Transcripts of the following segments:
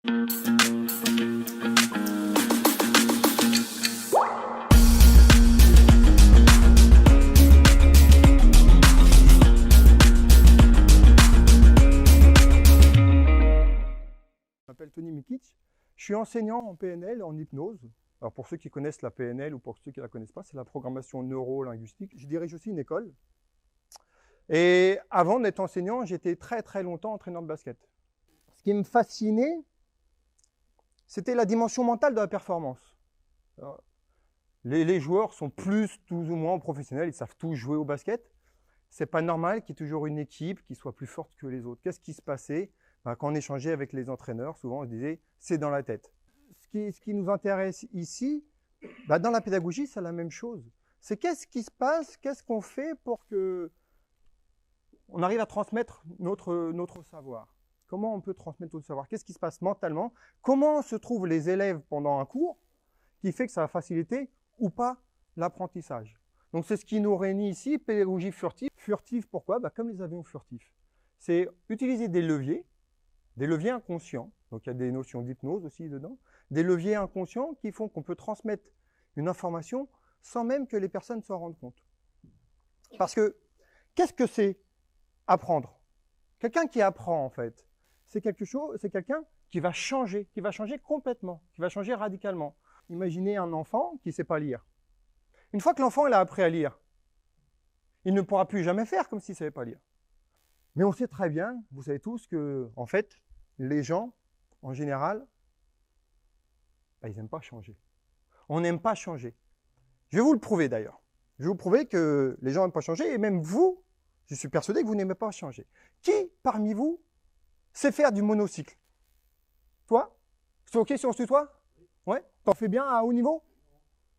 Je m'appelle Tony Mikic, je suis enseignant en PNL, en hypnose. Alors pour ceux qui connaissent la PNL ou pour ceux qui ne la connaissent pas, c'est la programmation neuro-linguistique. Je dirige aussi une école. Et avant d'être enseignant, j'étais très longtemps entraîneur de basket. Ce qui me fascinait, c'était la dimension mentale de la performance. Alors, les joueurs sont plus ou moins professionnels, ils savent tous jouer au basket. C'est pas normal qu'il y ait toujours une équipe qui soit plus forte que les autres. Qu'est-ce qui se passait? Quand on échangeait avec les entraîneurs, souvent on se disait c'est dans la tête. Ce qui nous intéresse ici, dans la pédagogie, c'est la même chose. C'est qu'est-ce qui se passe, qu'est-ce qu'on fait pour que on arrive à transmettre notre savoir. Comment on peut transmettre notre savoir? Qu'est-ce qui se passe mentalement? Comment se trouvent les élèves pendant un cours qui fait que ça va faciliter ou pas l'apprentissage? Donc c'est ce qui nous réunit ici, pédagogie furtive. Furtive, pourquoi? Comme les avions furtifs. C'est utiliser des leviers inconscients, donc il y a des notions d'hypnose aussi dedans, des leviers inconscients qui font qu'on peut transmettre une information sans même que les personnes s'en rendent compte. Parce que, qu'est-ce que c'est apprendre? Quelqu'un qui apprend, en fait, c'est quelqu'un qui va changer complètement, qui va changer radicalement. Imaginez un enfant qui ne sait pas lire. Une fois que l'enfant il a appris à lire, il ne pourra plus jamais faire comme s'il ne savait pas lire. Mais on sait très bien, vous savez tous, que en fait, les gens, en général, ils n'aiment pas changer. On n'aime pas changer. Je vais vous le prouver d'ailleurs. Je vais vous prouver que les gens n'aiment pas changer, et même vous, je suis persuadé que vous n'aimez pas changer. Qui, parmi vous, sait faire du monocycle? Toi? C'est OK si on se tutoie? Ouais? T'en fais bien à haut niveau?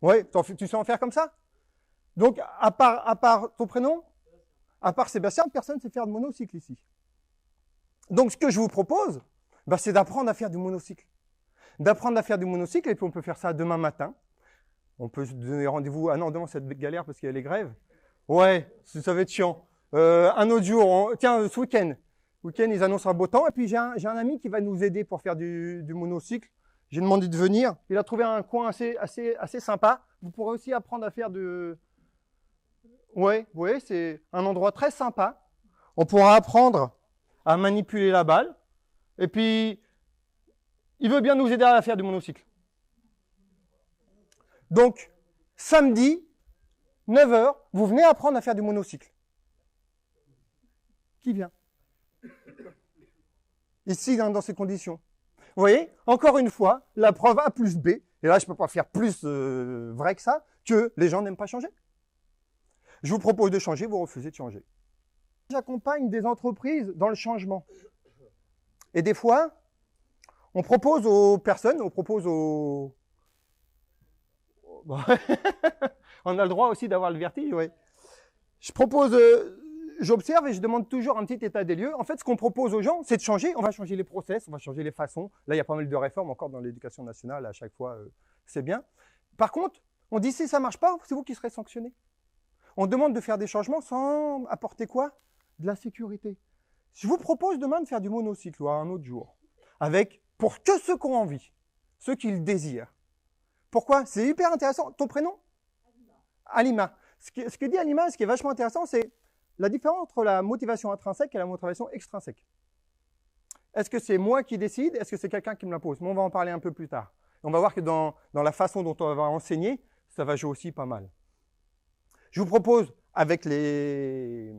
Ouais? Tu sais en faire comme ça? Donc, à part ton prénom? À part Sébastien, personne ne sait faire de monocycle ici. Donc, ce que je vous propose, c'est d'apprendre à faire du monocycle. D'apprendre à faire du monocycle, et puis on peut faire ça demain matin. On peut se donner rendez-vous. Ah non, demain, c'est galère parce qu'il y a les grèves. Ouais, ça va être chiant. Un autre jour, tiens, ce week-end. Week-end, ils annoncent un beau temps. Et puis, j'ai un ami qui va nous aider pour faire du monocycle. J'ai demandé de venir. Il a trouvé un coin assez sympa. Vous pourrez aussi apprendre à faire de... Ouais, c'est un endroit très sympa. On pourra apprendre à manipuler la balle. Et puis, il veut bien nous aider à faire du monocycle. Donc, samedi, 9h, vous venez apprendre à faire du monocycle. Qui vient? Ici, dans ces conditions. Vous voyez, encore une fois, la preuve A plus B, et là, je ne peux pas faire plus vrai que ça, que les gens n'aiment pas changer. Je vous propose de changer, vous refusez de changer. J'accompagne des entreprises dans le changement. Et des fois, on propose aux personnes, on a le droit aussi d'avoir le vertige, oui. J'observe et je demande toujours un petit état des lieux. En fait, ce qu'on propose aux gens, c'est de changer. On va changer les process, on va changer les façons. Là, il y a pas mal de réformes encore dans l'éducation nationale. À chaque fois, c'est bien. Par contre, on dit si ça ne marche pas, c'est vous qui serez sanctionné. On demande de faire des changements sans apporter quoi? De la sécurité. Je vous propose demain de faire du monocycle ou à un autre jour. Pour que ceux qui ont envie, ceux qui le désirent. Pourquoi? C'est hyper intéressant. Ton prénom? Alima. Ce que dit Alima, ce qui est vachement intéressant, c'est la différence entre la motivation intrinsèque et la motivation extrinsèque. Est-ce que c'est moi qui décide? Est-ce que c'est quelqu'un qui me l'impose? Mais on va en parler un peu plus tard. On va voir que dans la façon dont on va enseigner, ça va jouer aussi pas mal. Je vous propose, avec les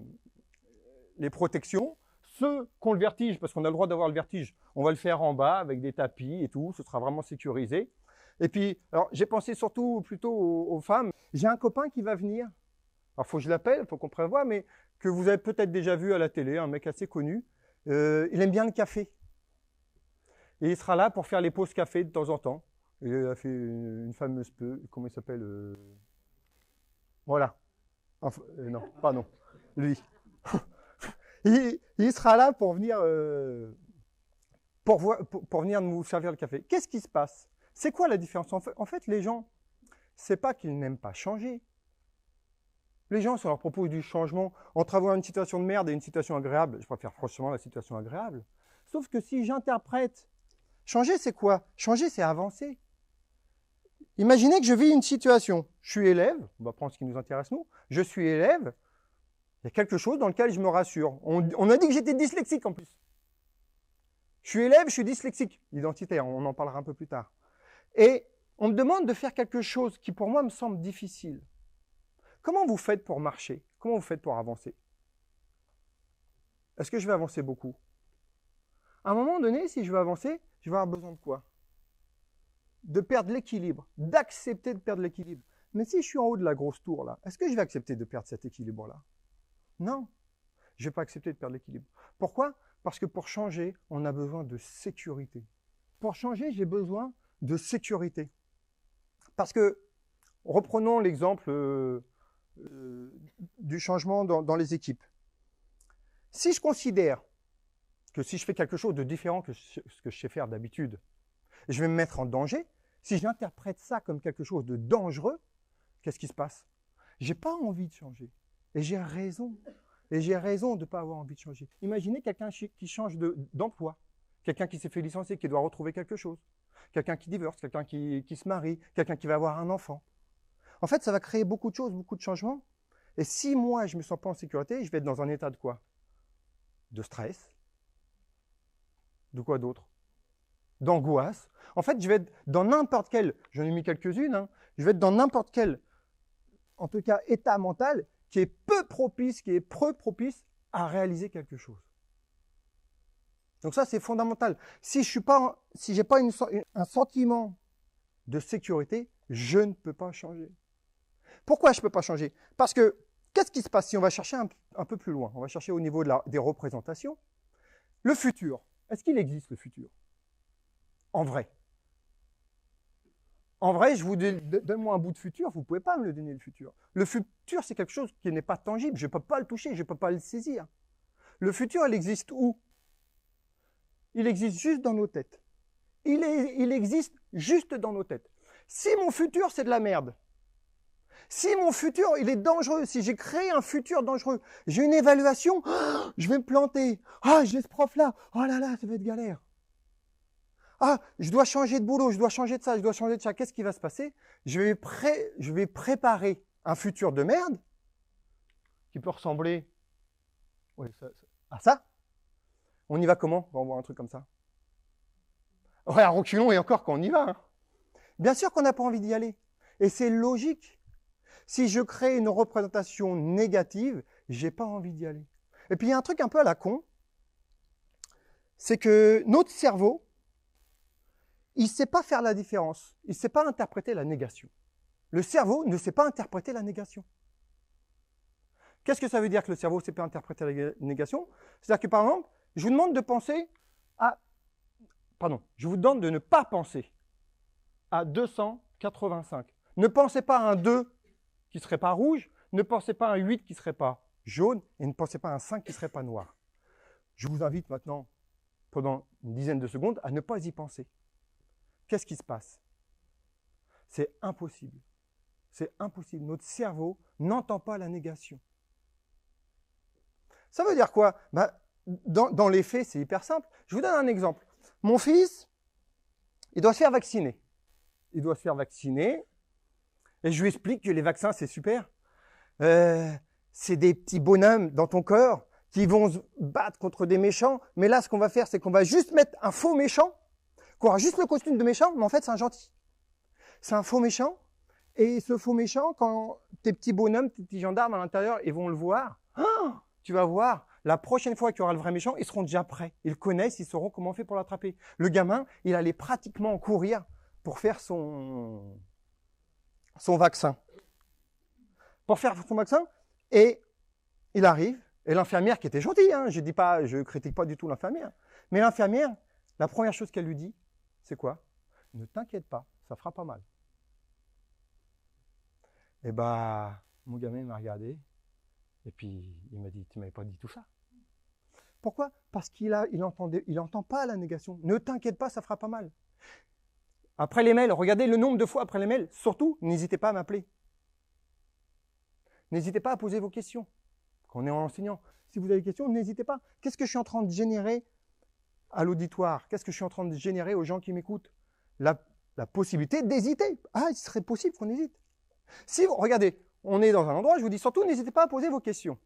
protections, ceux qui ont le vertige, parce qu'on a le droit d'avoir le vertige, on va le faire en bas avec des tapis et tout, ce sera vraiment sécurisé. Et puis, alors j'ai pensé surtout plutôt aux femmes. J'ai un copain qui va venir. Alors, il faut que je l'appelle, il faut qu'on prévoie, mais que vous avez peut-être déjà vu à la télé, un mec assez connu. Il aime bien le café. Et il sera là pour faire les pauses café de temps en temps. Il a fait une fameuse comment il s'appelle Voilà. Enfin, non, pas non. Lui. il sera là pour venir, pour venir nous servir le café. Qu'est-ce qui se passe? C'est quoi la différence? En fait, les gens, c'est pas qu'ils n'aiment pas changer. Les gens, si on leur propose du changement, entre avoir une situation de merde et une situation agréable, je préfère franchement la situation agréable. Sauf que si j'interprète Changer, c'est quoi? Changer, c'est avancer. Imaginez que je vis une situation. Je suis élève, on va prendre ce qui nous intéresse nous. Je suis élève, il y a quelque chose dans lequel je me rassure. On a dit que j'étais dyslexique en plus. Je suis élève, je suis dyslexique. Identitaire, on en parlera un peu plus tard. Et on me demande de faire quelque chose qui pour moi me semble difficile. Comment vous faites pour marcher? Comment vous faites pour avancer? Est-ce que je vais avancer beaucoup? À un moment donné, si je veux avancer, je vais avoir besoin de quoi? De perdre l'équilibre, d'accepter de perdre l'équilibre. Mais si je suis en haut de la grosse tour, là, est-ce que je vais accepter de perdre cet équilibre-là? Non, je ne vais pas accepter de perdre l'équilibre. Pourquoi? Parce que pour changer, on a besoin de sécurité. Pour changer, j'ai besoin de sécurité. Parce que, reprenons l'exemple du changement dans les équipes. Si je considère que si je fais quelque chose de différent que ce que je sais faire d'habitude, je vais me mettre en danger, si j'interprète ça comme quelque chose de dangereux, qu'est-ce qui se passe? Je n'ai pas envie de changer. Et j'ai raison. Et j'ai raison de ne pas avoir envie de changer. Imaginez quelqu'un qui change d'emploi, quelqu'un qui s'est fait licencier, qui doit retrouver quelque chose, quelqu'un qui divorce, quelqu'un qui se marie, quelqu'un qui va avoir un enfant. En fait, ça va créer beaucoup de choses, beaucoup de changements. Et si moi, je ne me sens pas en sécurité, je vais être dans un état de quoi? De stress. De quoi d'autre? D'angoisse. En fait, je vais être dans n'importe quel, j'en ai mis quelques-unes, hein, je vais être dans n'importe quel, en tout cas, état mental qui est peu propice à réaliser quelque chose. Donc ça, c'est fondamental. Si je n'ai pas un sentiment de sécurité, je ne peux pas changer. Pourquoi je ne peux pas changer? Parce que, qu'est-ce qui se passe si on va chercher un peu plus loin? On va chercher au niveau des représentations. Le futur, est-ce qu'il existe le futur? En vrai. En vrai, je vous donne-moi un bout de futur, vous ne pouvez pas me le donner le futur. Le futur, c'est quelque chose qui n'est pas tangible, je ne peux pas le toucher, je ne peux pas le saisir. Le futur, il existe où? Il existe juste dans nos têtes. Il existe juste dans nos têtes. Si mon futur, c'est de la merde, si mon futur, il est dangereux, si j'ai créé un futur dangereux, j'ai une évaluation, oh, je vais me planter. Ah, j'ai ce prof-là, oh là là, ça va être galère. Ah, je dois changer de boulot, je dois changer de ça, je dois changer de ça. Qu'est-ce qui va se passer? Je vais préparer un futur de merde qui peut ressembler à ça. On y va comment? On va voir un truc comme ça. Ouais, à reculons et encore quand on y va. Hein. Bien sûr qu'on n'a pas envie d'y aller. Et c'est logique. Si je crée une représentation négative, j'ai pas envie d'y aller. Et puis il y a un truc un peu à la con, c'est que notre cerveau, il ne sait pas faire la différence. Il ne sait pas interpréter la négation. Le cerveau ne sait pas interpréter la négation. Qu'est-ce que ça veut dire que le cerveau ne sait pas interpréter la négation? C'est-à-dire que, par exemple, je vous demande de penser à... Pardon, je vous demande de ne pas penser à 285. Ne pensez pas à un 2 qui ne serait pas rouge, ne pensez pas à un 8 qui ne serait pas jaune, et ne pensez pas à un 5 qui ne serait pas noir. Je vous invite maintenant, pendant une dizaine de secondes, à ne pas y penser. Qu'est-ce qui se passe? C'est impossible. C'est impossible. Notre cerveau n'entend pas la négation. Ça veut dire quoi? Dans les faits, c'est hyper simple. Je vous donne un exemple. Mon fils, il doit se faire vacciner. Il doit se faire vacciner. Et je lui explique que les vaccins, c'est super. C'est des petits bonhommes dans ton corps qui vont se battre contre des méchants. Mais là, ce qu'on va faire, c'est qu'on va juste mettre un faux méchant, qui aura juste le costume de méchant, mais en fait, c'est un gentil. C'est un faux méchant. Et ce faux méchant, quand tes petits bonhommes, tes petits gendarmes à l'intérieur, ils vont le voir, tu vas voir, la prochaine fois qu'il y aura le vrai méchant, ils seront déjà prêts. Ils le connaissent, ils sauront comment on fait pour l'attraper. Le gamin, il allait pratiquement courir pour faire son vaccin. Pour faire son vaccin, et il arrive, et l'infirmière qui était gentille, hein, je critique pas du tout l'infirmière, mais l'infirmière, la première chose qu'elle lui dit, c'est quoi? Ne t'inquiète pas, ça fera pas mal. Et mon gamin m'a regardé, et puis il m'a dit, tu m'avais pas dit tout ça. Pourquoi? Parce qu'il entend pas la négation. Ne t'inquiète pas, ça fera pas mal. Après les mails, regardez le nombre de fois après les mails. Surtout, n'hésitez pas à m'appeler. N'hésitez pas à poser vos questions. Quand on est enseignant, si vous avez des questions, n'hésitez pas. Qu'est-ce que je suis en train de générer à l'auditoire, qu'est-ce que je suis en train de générer aux gens qui m'écoutent? La possibilité d'hésiter. Ah, il serait possible qu'on hésite. Si vous, regardez, on est dans un endroit, je vous dis surtout, n'hésitez pas à poser vos questions.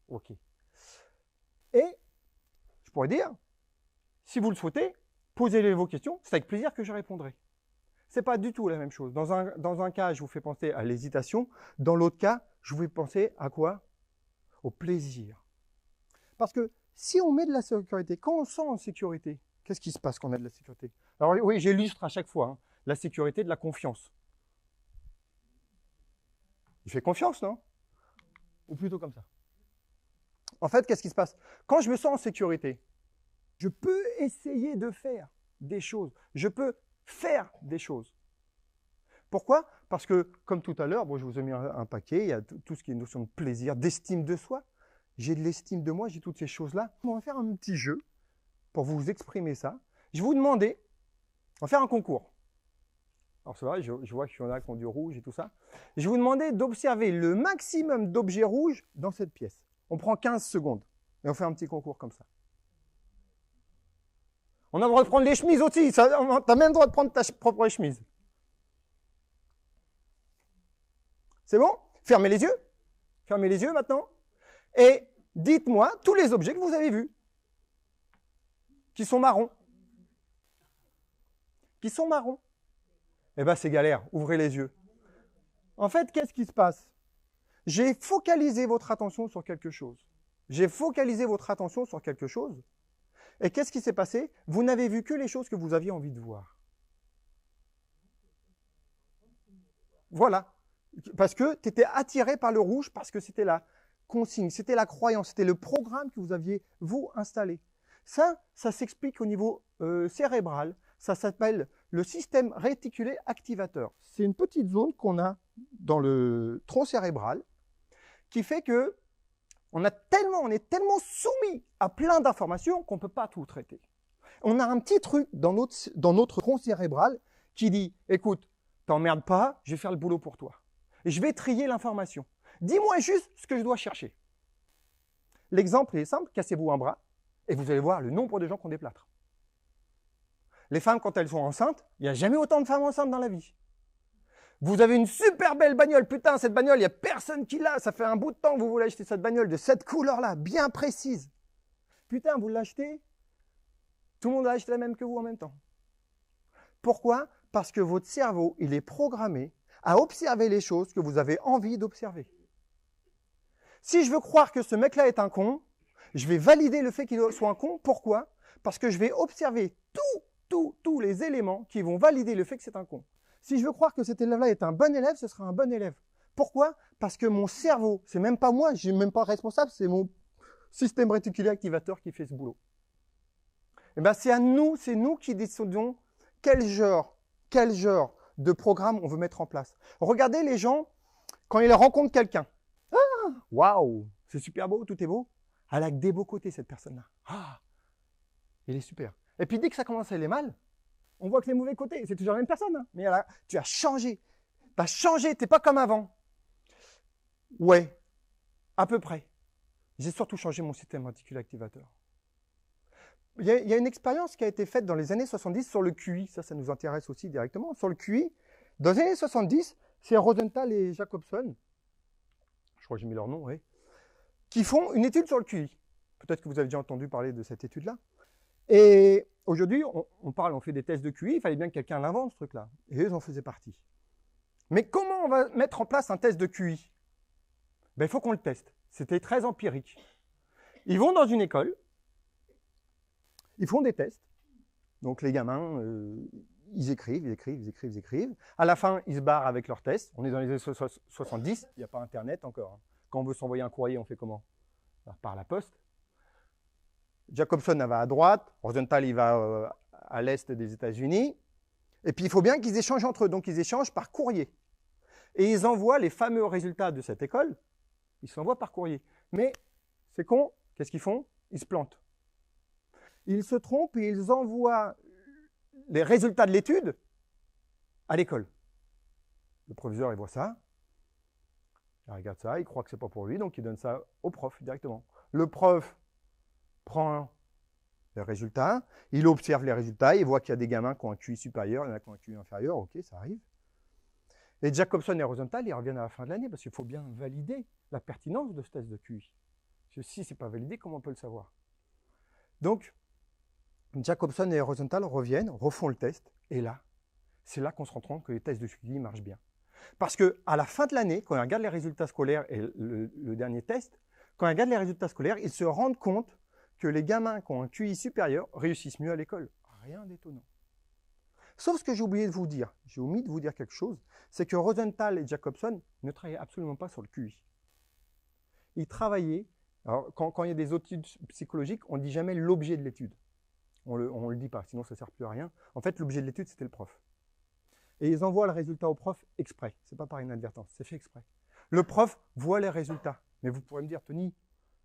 Ok. Et je pourrais dire, si vous le souhaitez, posez vos questions, c'est avec plaisir que je répondrai. Ce n'est pas du tout la même chose. Dans un cas, je vous fais penser à l'hésitation. Dans l'autre cas, je vous fais penser à quoi? Au plaisir. Parce que si on met de la sécurité, quand on se sent en sécurité, qu'est-ce qui se passe quand on a de la sécurité? Alors oui, j'illustre à chaque fois, hein, la sécurité de la confiance. Il fait confiance, non? Ou plutôt comme ça. En fait, qu'est-ce qui se passe? Quand je me sens en sécurité, je peux essayer de faire des choses. Je peux faire des choses. Pourquoi? Parce que, comme tout à l'heure, bon, je vous ai mis un paquet, il y a tout ce qui est une notion de plaisir, d'estime de soi. J'ai de l'estime de moi, j'ai toutes ces choses-là. On va faire un petit jeu pour vous exprimer ça. Je vais vous demander, on va faire un concours. Alors c'est vrai, je vois qu'il y en a qui ont du rouge et tout ça. Je vais vous demander d'observer le maximum d'objets rouges dans cette pièce. On prend 15 secondes et on fait un petit concours comme ça. On a le droit de prendre les chemises aussi. Tu as même le droit de prendre ta propre chemise. C'est bon? Fermez les yeux. Fermez les yeux maintenant. Et dites-moi tous les objets que vous avez vus. Qui sont marrons. Qui sont marrons. Eh bien, c'est galère. Ouvrez les yeux. En fait, qu'est-ce qui se passe? J'ai focalisé votre attention sur quelque chose. J'ai focalisé votre attention sur quelque chose. Et qu'est-ce qui s'est passé? Vous n'avez vu que les choses que vous aviez envie de voir. Voilà. Parce que tu étais attiré par le rouge, parce que c'était la consigne, c'était la croyance, c'était le programme que vous aviez, vous, installé. Ça s'explique au niveau cérébral. Ça s'appelle le système réticulé activateur. C'est une petite zone qu'on a dans le tronc cérébral qui fait que on est tellement soumis à plein d'informations qu'on ne peut pas tout traiter. On a un petit truc dans notre tronc cérébral qui dit, écoute, t'emmerdes pas, je vais faire le boulot pour toi. Et je vais trier l'information. Dis-moi juste ce que je dois chercher. L'exemple est simple, cassez-vous un bras et vous allez voir le nombre de gens qui ont des plâtres. Les femmes, quand elles sont enceintes, il n'y a jamais autant de femmes enceintes dans la vie. Vous avez une super belle bagnole, putain, cette bagnole, il n'y a personne qui l'a, ça fait un bout de temps que vous voulez acheter cette bagnole de cette couleur-là, bien précise. Putain, vous l'achetez, tout le monde a acheté la même que vous en même temps. Pourquoi? Parce que votre cerveau, il est programmé à observer les choses que vous avez envie d'observer. Si je veux croire que ce mec-là est un con, je vais valider le fait qu'il soit un con. Pourquoi? Parce que je vais observer tous les éléments qui vont valider le fait que c'est un con. Si je veux croire que cet élève-là est un bon élève, ce sera un bon élève. Pourquoi? Parce que mon cerveau, c'est même pas moi, je suis même pas responsable, c'est mon système réticulé activateur qui fait ce boulot. Et ben c'est nous qui décidons quel genre de programme on veut mettre en place. Regardez les gens quand ils rencontrent quelqu'un. Ah, waouh, c'est super beau, tout est beau. Elle a que des beaux côtés cette personne-là. Ah, il est super. Et puis dès que ça commence à aller mal, on voit que les mauvais côtés, c'est toujours la même personne. Hein. Mais là, tu as changé. Tu as changé, tu n'es pas comme avant. Ouais, à peu près. J'ai surtout changé mon système réticulé activateur. Il y a une expérience qui a été faite dans les années 70 sur le QI. Ça nous intéresse aussi directement. Sur le QI, dans les années 70, c'est Rosenthal et Jacobson, je crois que j'ai mis leur nom, oui, qui font une étude sur le QI. Peut-être que vous avez déjà entendu parler de cette étude-là. Et aujourd'hui, on fait des tests de QI, il fallait bien que quelqu'un l'invente, ce truc-là. Et eux en faisaient partie. Mais comment on va mettre en place un test de QI? Ben, il faut qu'on le teste. C'était très empirique. Ils vont dans une école, ils font des tests. Donc les gamins, ils écrivent. À la fin, ils se barrent avec leurs tests. On est dans les années 70, il n'y a pas Internet encore. Hein. Quand on veut s'envoyer un courrier, on fait comment? Par la poste. Jacobson va à droite, Rosenthal il va à l'est des États-Unis. Et puis il faut bien qu'ils échangent entre eux, donc ils échangent par courrier. Et ils envoient les fameux résultats de cette école, ils s'envoient par courrier. Mais c'est con, qu'est-ce qu'ils font? Ils se plantent. Ils se trompent et ils envoient les résultats de l'étude à l'école. Le proviseur il voit ça, il regarde ça, il croit que c'est pas pour lui, donc il donne ça au prof directement. Le prof prend les résultats. Il observe les résultats, il voit qu'il y a des gamins qui ont un QI supérieur, il y en a qui ont un QI inférieur, ok, ça arrive. Et Jacobson et Rosenthal, ils reviennent à la fin de l'année parce qu'il faut bien valider la pertinence de ce test de QI. Parce que si ce n'est pas validé, comment on peut le savoir? Donc, Jacobson et Rosenthal reviennent, refont le test, et là, c'est là qu'on se rend compte que les tests de QI marchent bien. Parce qu'à la fin de l'année, quand on regarde les résultats scolaires et le dernier test, quand on regarde les résultats scolaires, ils se rendent compte que les gamins qui ont un QI supérieur réussissent mieux à l'école. Rien d'étonnant. Sauf ce que j'ai oublié de vous dire, j'ai omis de vous dire quelque chose, c'est que Rosenthal et Jacobson ne travaillaient absolument pas sur le QI. Ils travaillaient, alors quand il y a des études psychologiques, on ne dit jamais l'objet de l'étude. On ne le dit pas, sinon ça ne sert plus à rien. En fait, l'objet de l'étude, c'était le prof. Et ils envoient le résultat au prof exprès. Ce n'est pas par inadvertance, c'est fait exprès. Le prof voit les résultats. Mais vous pourrez me dire, Tony,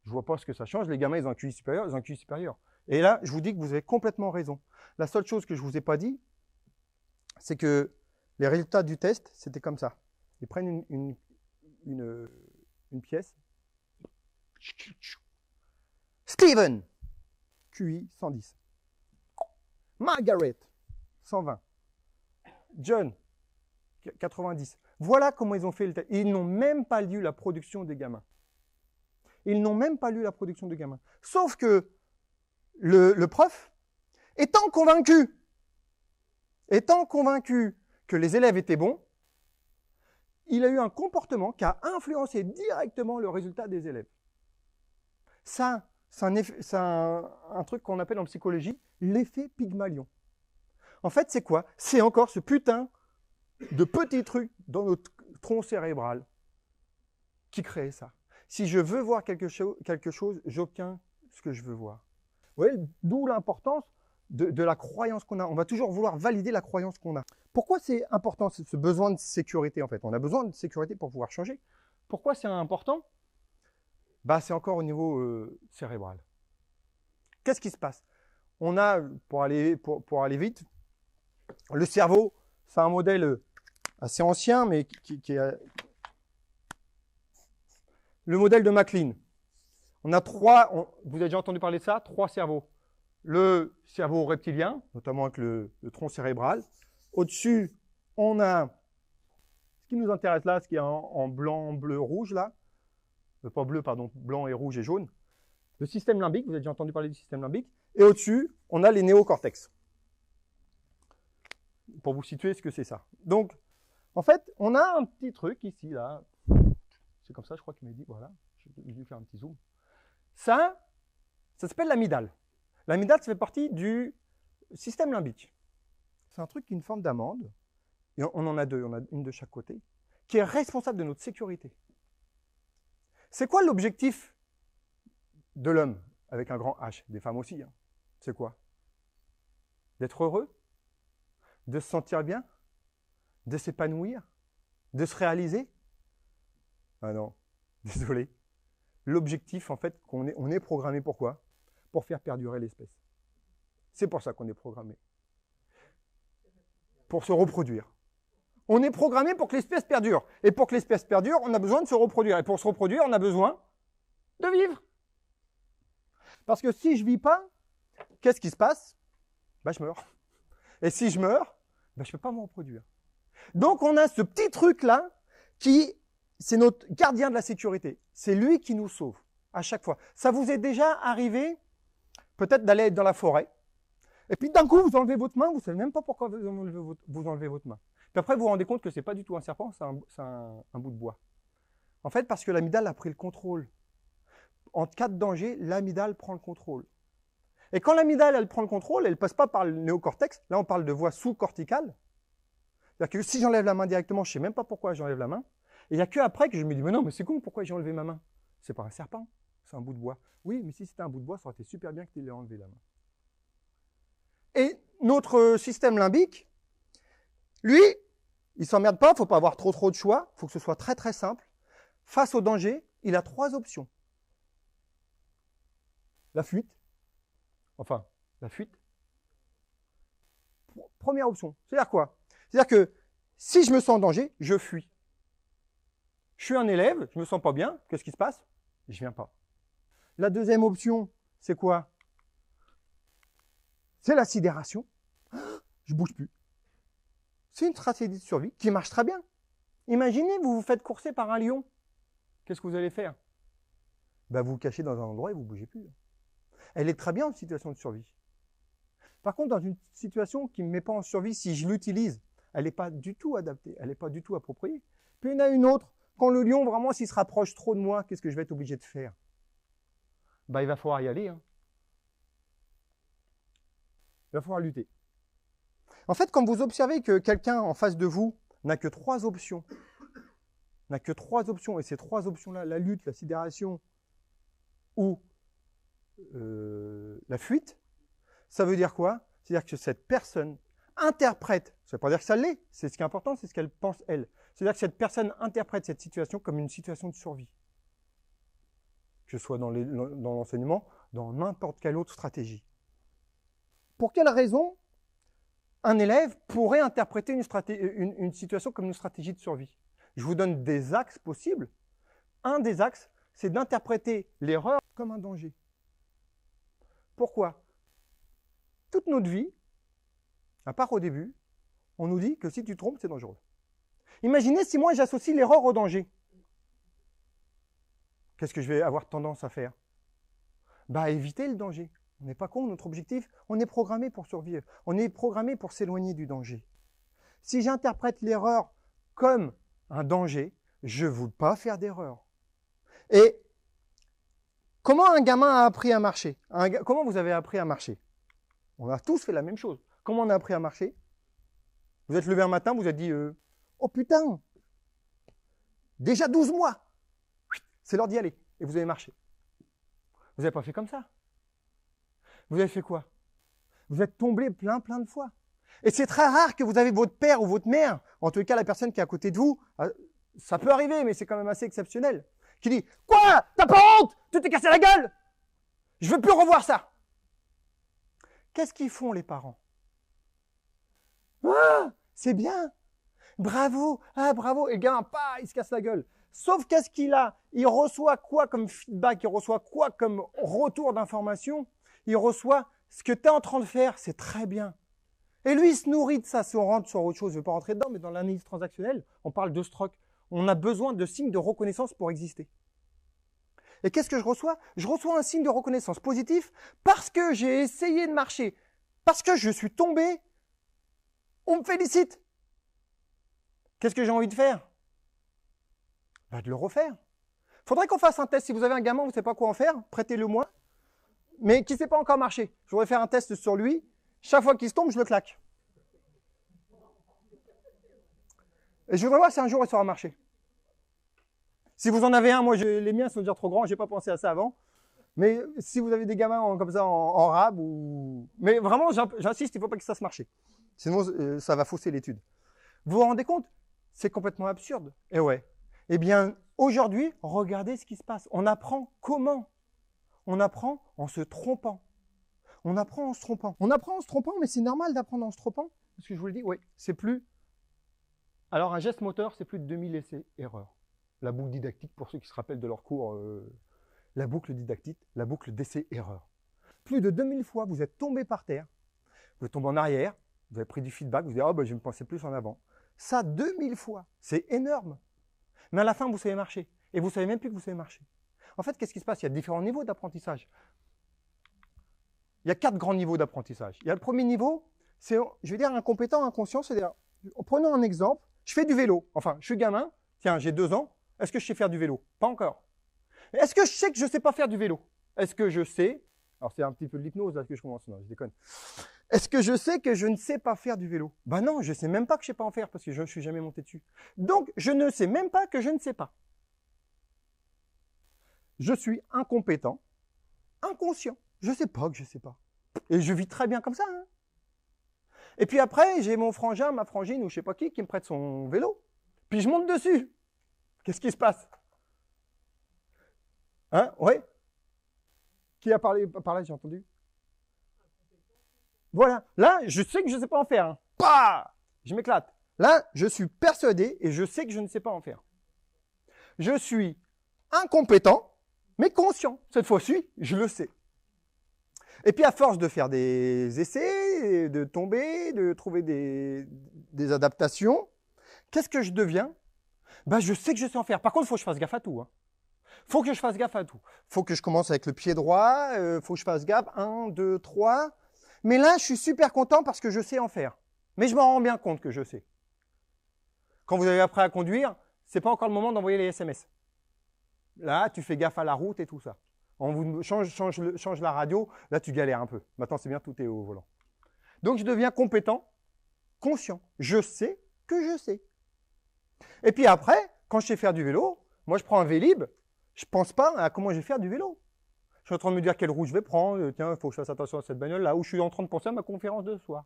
je ne vois pas ce que ça change. Les gamins, ils ont un QI supérieur, ils ont un QI supérieur. Et là, je vous dis que vous avez complètement raison. La seule chose que je ne vous ai pas dit, c'est que les résultats du test, c'était comme ça. Ils prennent une pièce. Steven, QI 110. Margaret, 120. John, 90. Voilà comment ils ont fait le test. Ils n'ont même pas lu la production des gamins. Ils n'ont même pas lu la production des gamins. Sauf que le prof, étant convaincu que les élèves étaient bons, il a eu un comportement qui a influencé directement le résultat des élèves. Ça, c'est un truc qu'on appelle en psychologie l'effet Pygmalion. En fait, c'est quoi? C'est encore ce putain de petit truc dans notre tronc cérébral qui crée ça. Si je veux voir quelque chose, j'obtiens ce que je veux voir. Vous voyez, d'où l'importance de la croyance qu'on a. On va toujours vouloir valider la croyance qu'on a. Pourquoi c'est important, ce besoin de sécurité en fait? On a besoin de sécurité pour pouvoir changer. Pourquoi c'est important? Bah, c'est encore au niveau cérébral. Qu'est-ce qui se passe? On a, pour aller vite, le cerveau, c'est un modèle assez ancien, mais qui est le modèle de MacLean. On a vous avez déjà entendu parler de ça, 3 cerveaux. Le cerveau reptilien, notamment avec le tronc cérébral. Au-dessus, on a ce qui nous intéresse là, ce qui est en blanc, bleu, rouge là. Pas bleu, pardon, blanc et rouge et jaune. Le système limbique, vous avez déjà entendu parler du système limbique. Et au-dessus, on a les néocortex. Pour vous situer ce que c'est ça. Donc, en fait, on a un petit truc ici, là. C'est comme ça, je crois qu'il m'a dit, voilà. Je vais lui faire un petit zoom. Ça s'appelle l'amygdale. L'amygdale, ça fait partie du système limbique. C'est un truc qui est une forme d'amande. Et on en a 2, on a une de chaque côté, qui est responsable de notre sécurité. C'est quoi l'objectif de l'homme, avec un grand H, des femmes aussi, hein? C'est quoi? D'être heureux? De se sentir bien? De s'épanouir? De se réaliser? Ah non, désolé. L'objectif, en fait, on est programmé pour quoi? Pour faire perdurer l'espèce. C'est pour ça qu'on est programmé. Pour se reproduire. On est programmé pour que l'espèce perdure. Et pour que l'espèce perdure, on a besoin de se reproduire. Et pour se reproduire, on a besoin de vivre. Parce que si je ne vis pas, qu'est-ce qui se passe? Ben, je meurs. Et si je meurs, ben, je ne peux pas me reproduire. Donc, on a ce petit truc-là c'est notre gardien de la sécurité. C'est lui qui nous sauve à chaque fois. Ça vous est déjà arrivé peut-être d'aller dans la forêt. Et puis d'un coup, vous enlevez votre main, vous ne savez même pas pourquoi vous enlevez votre main. Puis après, vous vous rendez compte que ce n'est pas du tout un serpent, c'est un bout de bois. En fait, parce que l'amygdale a pris le contrôle. En cas de danger, l'amygdale prend le contrôle. Et quand l'amygdale, elle prend le contrôle, elle ne passe pas par le néocortex. Là, on parle de voie sous-corticale. C'est-à-dire que si j'enlève la main directement, je ne sais même pas pourquoi j'enlève la main. Et il n'y a qu'après que je me dis, mais non, mais c'est con, pourquoi j'ai enlevé ma main? C'est pas un serpent, c'est un bout de bois. Oui, mais si c'était un bout de bois, ça aurait été super bien que tu l'aies enlevé la main. Et notre système limbique, lui, il ne s'emmerde pas, il ne faut pas avoir trop de choix, il faut que ce soit très très simple. Face au danger, il a 3 options. La fuite. Enfin, la fuite. Première option. C'est-à-dire quoi? C'est-à-dire que si je me sens en danger, je fuis. Je suis un élève, je ne me sens pas bien, qu'est-ce qui se passe? Je ne viens pas. La deuxième option, c'est quoi? C'est la sidération. Je bouge plus. C'est une stratégie de survie qui marche très bien. Imaginez, vous vous faites courser par un lion. Qu'est-ce que vous allez faire? Ben, vous vous cachez dans un endroit et vous ne bougez plus. Elle est très bien en situation de survie. Par contre, dans une situation qui ne me met pas en survie, si je l'utilise, elle n'est pas du tout adaptée, elle n'est pas du tout appropriée. Puis il y en a une autre, quand le lion, vraiment, s'il se rapproche trop de moi, qu'est-ce que je vais être obligé de faire? Ben, il va falloir y aller. Il va falloir lutter. En fait, quand vous observez que quelqu'un en face de vous n'a que 3 options, et ces 3 options-là, la lutte, la sidération ou la fuite, ça veut dire quoi? C'est-à-dire que cette personne interprète, ça ne veut pas dire que ça l'est, c'est ce qui est important, c'est ce qu'elle pense elle. C'est-à-dire que cette personne interprète cette situation comme une situation de survie. Que ce soit dans l'enseignement, dans n'importe quelle autre stratégie. Pour quelle raison un élève pourrait interpréter une situation comme une stratégie de survie? Je vous donne des axes possibles. Un des axes, c'est d'interpréter l'erreur comme un danger. Pourquoi? Toute notre vie, à part au début, on nous dit que si tu te trompes, c'est dangereux. Imaginez si moi j'associe l'erreur au danger. Qu'est-ce que je vais avoir tendance à faire? Bah, éviter le danger. On n'est pas con, notre objectif, on est programmé pour survivre. On est programmé pour s'éloigner du danger. Si j'interprète l'erreur comme un danger, je ne veux pas faire d'erreur. Et comment un gamin a appris à marcher? Comment vous avez appris à marcher? On a tous fait la même chose. Comment on a appris à marcher? Vous êtes levé un matin, vous êtes dit oh putain, déjà 12 mois, c'est l'heure d'y aller. Et vous avez marché. Vous n'avez pas fait comme ça. Vous avez fait quoi? Vous êtes tombé plein de fois. Et c'est très rare que vous avez votre père ou votre mère, en tout cas la personne qui est à côté de vous, ça peut arriver, mais c'est quand même assez exceptionnel, qui dit « Quoi? T'as pas honte? Tu t'es cassé la gueule? Je veux plus revoir ça !» Qu'est-ce qu'ils font les parents? Ah, c'est bien. Bravo. Ah, bravo. Et le gamin, il se casse la gueule. Sauf qu'est-ce qu'il a? Il reçoit quoi comme feedback? Il reçoit quoi comme retour d'information? Il reçoit ce que tu es en train de faire, c'est très bien. Et lui, il se nourrit de ça. Si on rentre sur autre chose, je ne vais pas rentrer dedans, mais dans l'analyse transactionnelle, on parle de stroke. On a besoin de signes de reconnaissance pour exister. Et qu'est-ce que je reçois? Je reçois un signe de reconnaissance positif parce que j'ai essayé de marcher, parce que je suis tombé, on me félicite. Qu'est-ce que j'ai envie de faire? De le refaire. Il faudrait qu'on fasse un test. Si vous avez un gamin, vous ne savez pas quoi en faire, prêtez-le moi, mais qui ne sait pas encore marcher. Je voudrais faire un test sur lui. Chaque fois qu'il se tombe, je le claque. Et je voudrais voir si un jour il saura marcher. Si vous en avez un, moi les miens sont déjà trop grands, je n'ai pas pensé à ça avant. Mais si vous avez des gamins comme ça en rab, mais vraiment j'insiste, il ne faut pas que ça se marche. Sinon ça va fausser l'étude. Vous vous rendez compte? C'est complètement absurde. Et ouais. Eh bien aujourd'hui, regardez ce qui se passe. On apprend comment? On apprend en se trompant. On apprend en se trompant. On apprend en se trompant, mais c'est normal d'apprendre en se trompant. Parce que je vous le dis, oui, c'est plus... Alors un geste moteur, c'est plus de 2000 essais-erreurs. La boucle didactique, pour ceux qui se rappellent de leur cours, la boucle didactique, la boucle d'essais-erreurs. Plus de 2000 fois, vous êtes tombé par terre, vous êtes tombé en arrière, vous avez pris du feedback, vous vous dites, oh, je vais me penser plus en avant. Ça, 2000 fois, c'est énorme. Mais à la fin, vous savez marcher. Et vous ne savez même plus que vous savez marcher. En fait, qu'est-ce qui se passe? Il y a différents niveaux d'apprentissage. Il y a 4 grands niveaux d'apprentissage. Il y a le premier niveau, c'est, je vais dire, incompétent, inconscient. C'est-à-dire, prenons un exemple, je fais du vélo. Enfin, je suis gamin, tiens, j'ai 2 ans. Est-ce que je sais faire du vélo? Pas encore. Est-ce que je sais que je ne sais pas faire du vélo? Est-ce que je sais, alors c'est un petit peu de l'hypnose là que je commence, non, je déconne. Est-ce que je sais que je ne sais pas faire du vélo? Ben non, je ne sais même pas que je ne sais pas en faire parce que je ne suis jamais monté dessus. Donc, je ne sais même pas que je ne sais pas. Je suis incompétent, inconscient. Je ne sais pas que je ne sais pas. Et je vis très bien comme ça. Hein. Et puis après, j'ai mon frangin, ma frangine ou je ne sais pas qui me prête son vélo. Puis je monte dessus. Qu'est-ce qui se passe? Hein? Ouais? Qui a parlé par là, j'ai entendu? Voilà. Là, je sais que je ne sais pas en faire. Hein. Bah, je m'éclate. Là, je suis persuadé et je sais que je ne sais pas en faire. Je suis incompétent, mais conscient. Cette fois-ci, je le sais. Et puis à force de faire des essais, de tomber, de trouver des adaptations, qu'est-ce que je deviens? Ben, je sais que je sais en faire. Par contre, il faut que je fasse gaffe à tout. Hein. Faut que je fasse gaffe à tout. Faut que je commence avec le pied droit, faut que je fasse gaffe. 1, 2, 3. Mais là, je suis super content parce que je sais en faire. Mais je m'en rends bien compte que je sais. Quand vous avez appris à conduire, c'est pas encore le moment d'envoyer les SMS. Là, tu fais gaffe à la route et tout ça. On vous change la radio, là tu galères un peu. Maintenant, c'est bien, tout est au volant. Donc, je deviens compétent, conscient. Je sais que je sais. Et puis après, quand je sais faire du vélo, moi je prends un Vélib, je pense pas à comment je vais faire du vélo. Je suis en train de me dire quelle roue je vais prendre, tiens, il faut que je fasse attention à cette bagnole, là où je suis en train de penser à ma conférence de soir.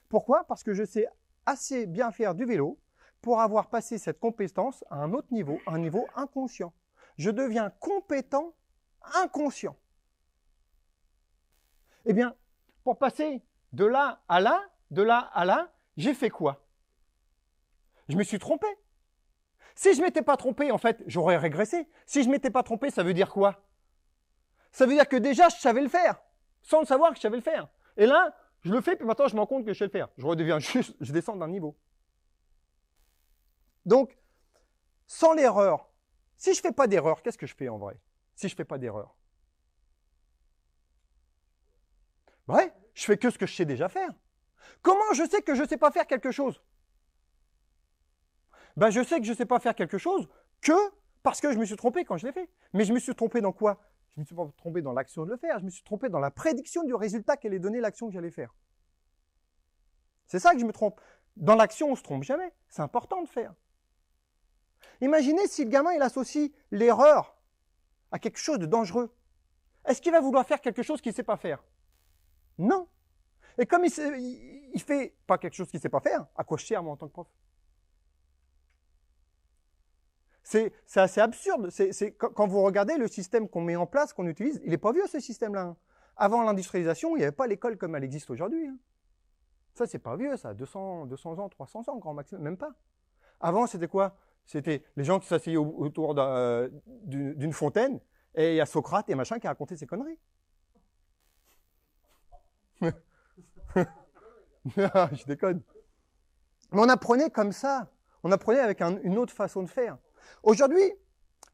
Pourquoi? Parce que je sais assez bien faire du vélo pour avoir passé cette compétence à un autre niveau, un niveau inconscient. Je deviens compétent inconscient. Eh bien, pour passer de là à là, j'ai fait quoi? Je me suis trompé. Si je ne m'étais pas trompé, en fait, j'aurais régressé. Si je ne m'étais pas trompé, ça veut dire quoi? Ça veut dire que déjà, je savais le faire, sans le savoir que je savais le faire. Et là, je le fais, puis maintenant, je me rends compte que je sais le faire. Je redeviens juste, je descends d'un niveau. Donc, sans l'erreur, si je ne fais pas d'erreur, qu'est-ce que je fais en vrai? Si je ne fais pas d'erreur? Ouais, je fais que ce que je sais déjà faire. Comment je sais que je ne sais pas faire quelque chose? Ben, je sais que je ne sais pas faire quelque chose que parce que je me suis trompé quand je l'ai fait. Mais je me suis trompé dans quoi? Je me suis pas trompé dans l'action de le faire, je me suis trompé dans la prédiction du résultat qu'allait donner l'action que j'allais faire. C'est ça que je me trompe. Dans l'action, on ne se trompe jamais. C'est important de faire. Imaginez si le gamin il associe l'erreur à quelque chose de dangereux. Est-ce qu'il va vouloir faire quelque chose qu'il ne sait pas faire? Non. Et comme il ne fait pas quelque chose qu'il ne sait pas faire, à quoi je sers moi en tant que prof? C'est assez absurde. Quand vous regardez le système qu'on met en place, qu'on utilise, il n'est pas vieux ce système-là. Hein. Avant l'industrialisation, il n'y avait pas l'école comme elle existe aujourd'hui. Hein. Ça, c'est pas vieux, ça. 200 ans, 300 ans, grand maximum, même pas. Avant, c'était quoi? C'était les gens qui s'asseyaient autour d'une fontaine, et il y a Socrate et machin qui a raconté ses conneries. Je déconne. Mais on apprenait comme ça. On apprenait avec une autre façon de faire. Aujourd'hui,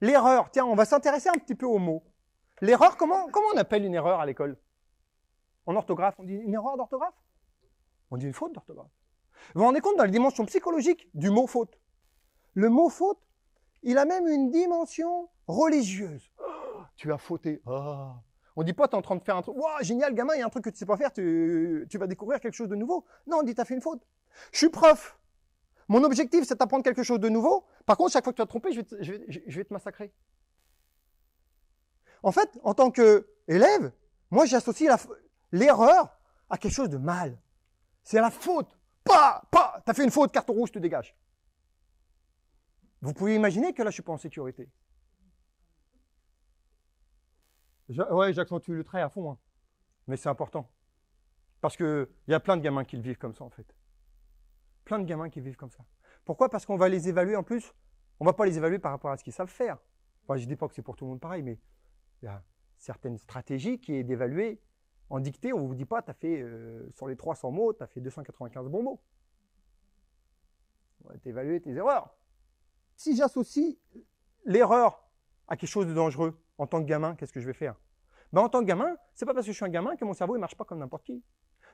l'erreur, tiens, on va s'intéresser un petit peu aux mots. L'erreur, comment on appelle une erreur à l'école? En orthographe, on dit une erreur d'orthographe? On dit une faute d'orthographe. Vous vous rendez compte dans les dimensions psychologiques du mot faute? Le mot faute, il a même une dimension religieuse. Oh, tu as fauté. Oh. On ne dit pas, tu es en train de faire un truc. Wow, génial, gamin, il y a un truc que tu ne sais pas faire, tu vas découvrir quelque chose de nouveau. Non, on dit, tu as fait une faute. Je suis prof. Mon objectif, c'est d'apprendre quelque chose de nouveau. Par contre, chaque fois que tu vas te tromper, je vais te massacrer. En fait, en tant qu'élève, moi, j'associe l'erreur à quelque chose de mal. C'est la faute. T'as fait une faute, carton rouge, tu dégages. Vous pouvez imaginer que là, je ne suis pas en sécurité. Ouais, j'accentue le trait à fond, hein. Mais c'est important. Parce qu'il y a plein de gamins qui le vivent comme ça, en fait. Plein de gamins qui vivent comme ça. Pourquoi? Parce qu'on va les évaluer en plus. On ne va pas les évaluer par rapport à ce qu'ils savent faire. Enfin, je ne dis pas que c'est pour tout le monde pareil, mais il y a certaines stratégies qui est d'évaluer en dictée. On ne vous dit pas, tu as fait, sur les 300 mots, tu as fait 295 bons mots. On va t'évaluer tes erreurs. Si j'associe l'erreur à quelque chose de dangereux en tant que gamin, qu'est-ce que je vais faire? Ben, en tant que gamin, c'est pas parce que je suis un gamin que mon cerveau ne marche pas comme n'importe qui.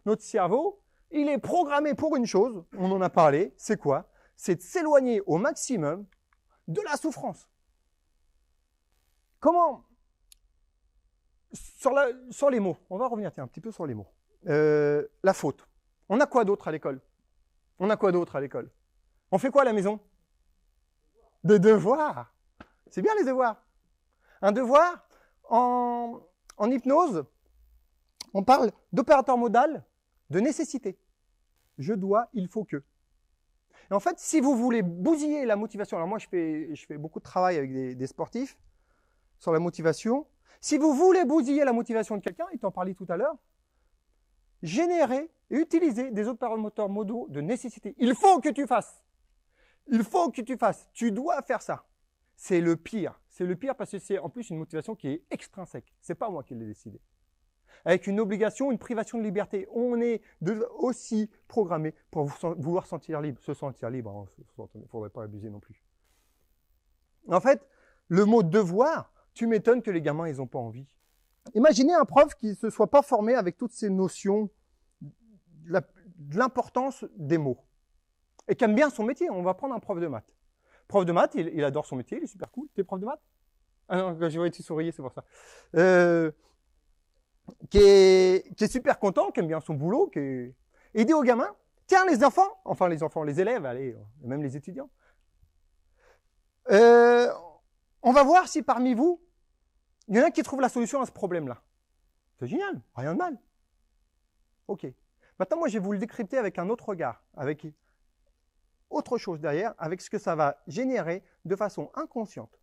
Notre cerveau, il est programmé pour une chose, on en a parlé, c'est quoi? C'est de s'éloigner au maximum de la souffrance. Comment? Sur les mots, on va revenir un petit peu sur les mots. La faute. On a quoi d'autre à l'école? On fait quoi à la maison? Des devoirs. C'est bien les devoirs. Un devoir, en hypnose, on parle d'opérateur modal de nécessité. Je dois, il faut que. Et en fait, si vous voulez bousiller la motivation, alors moi je fais beaucoup de travail avec des sportifs sur la motivation. Si vous voulez bousiller la motivation de quelqu'un, il t'en parlait tout à l'heure, générer et utiliser des opérateurs modaux de nécessité. Il faut que tu fasses. Il faut que tu fasses. Tu dois faire ça. C'est le pire. C'est le pire parce que c'est en plus une motivation qui est extrinsèque. C'est pas moi qui l'ai décidé. avec une obligation, une privation de liberté. On est aussi programmé pour vouloir se sentir libre. Il ne faudrait pas abuser non plus. En fait, le mot devoir, tu m'étonnes que les gamins, ils n'ont pas envie. Imaginez un prof qui ne se soit pas formé avec toutes ces notions de l'importance des mots et qui aime bien son métier. On va prendre un prof de maths. Prof de maths, il adore son métier, il est super cool. T'es prof de maths? Ah non, je voyais tu souriais, c'est pour ça. Qui est super content, qui aime bien son boulot, et il dit aux gamins, tiens les enfants, les élèves, allez, même les étudiants, on va voir si parmi vous, il y en a qui trouvent la solution à ce problème-là. C'est génial, rien de mal. Ok. Maintenant, moi, je vais vous le décrypter avec un autre regard, avec autre chose derrière, avec ce que ça va générer de façon inconsciente.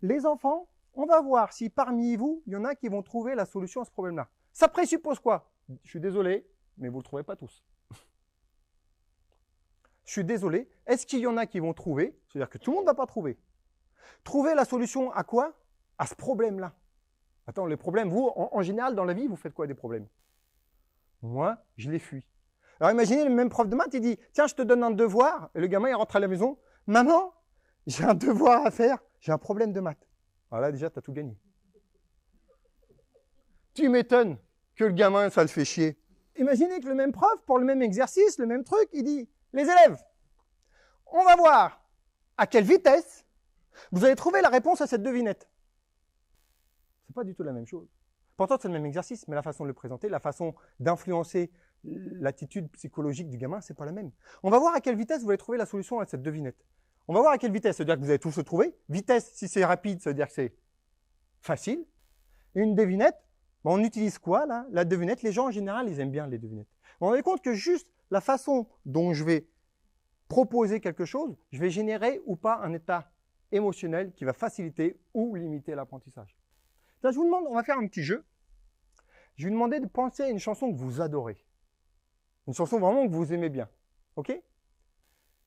Les enfants, on va voir si parmi vous, il y en a qui vont trouver la solution à ce problème-là. Ça présuppose quoi? Je suis désolé, mais vous ne le trouvez pas tous. Je suis désolé. Est-ce qu'il y en a qui vont trouver? C'est-à-dire que tout le monde ne va pas trouver. Trouver la solution à quoi? À ce problème-là. Attends, les problèmes, vous, en général, dans la vie, vous faites quoi des problèmes? Moi, je les fuis. Alors imaginez le même prof de maths, il dit, tiens, je te donne un devoir, et le gamin, il rentre à la maison, maman, j'ai un devoir à faire, j'ai un problème de maths. Alors là, déjà, tu as tout gagné. Tu m'étonnes que le gamin, ça le fait chier. Imaginez que le même prof, pour le même exercice, le même truc, il dit, les élèves, on va voir à quelle vitesse vous allez trouver la réponse à cette devinette. C'est pas du tout la même chose. Pourtant, c'est le même exercice, mais la façon de le présenter, la façon d'influencer l'attitude psychologique du gamin, c'est pas la même. On va voir à quelle vitesse vous allez trouver la solution à cette devinette. On va voir à quelle vitesse, ça veut dire que vous allez tous le trouver. Vitesse, si c'est rapide, ça veut dire que c'est facile. Et une devinette, on utilise quoi là? La devinette, les gens en général, ils aiment bien les devinettes. Vous vous rendez compte que juste la façon dont je vais proposer quelque chose, je vais générer ou pas un état émotionnel qui va faciliter ou limiter l'apprentissage. Là, je vous demande, on va faire un petit jeu. Je vais vous demander de penser à une chanson que vous adorez. Une chanson vraiment que vous aimez bien. OK?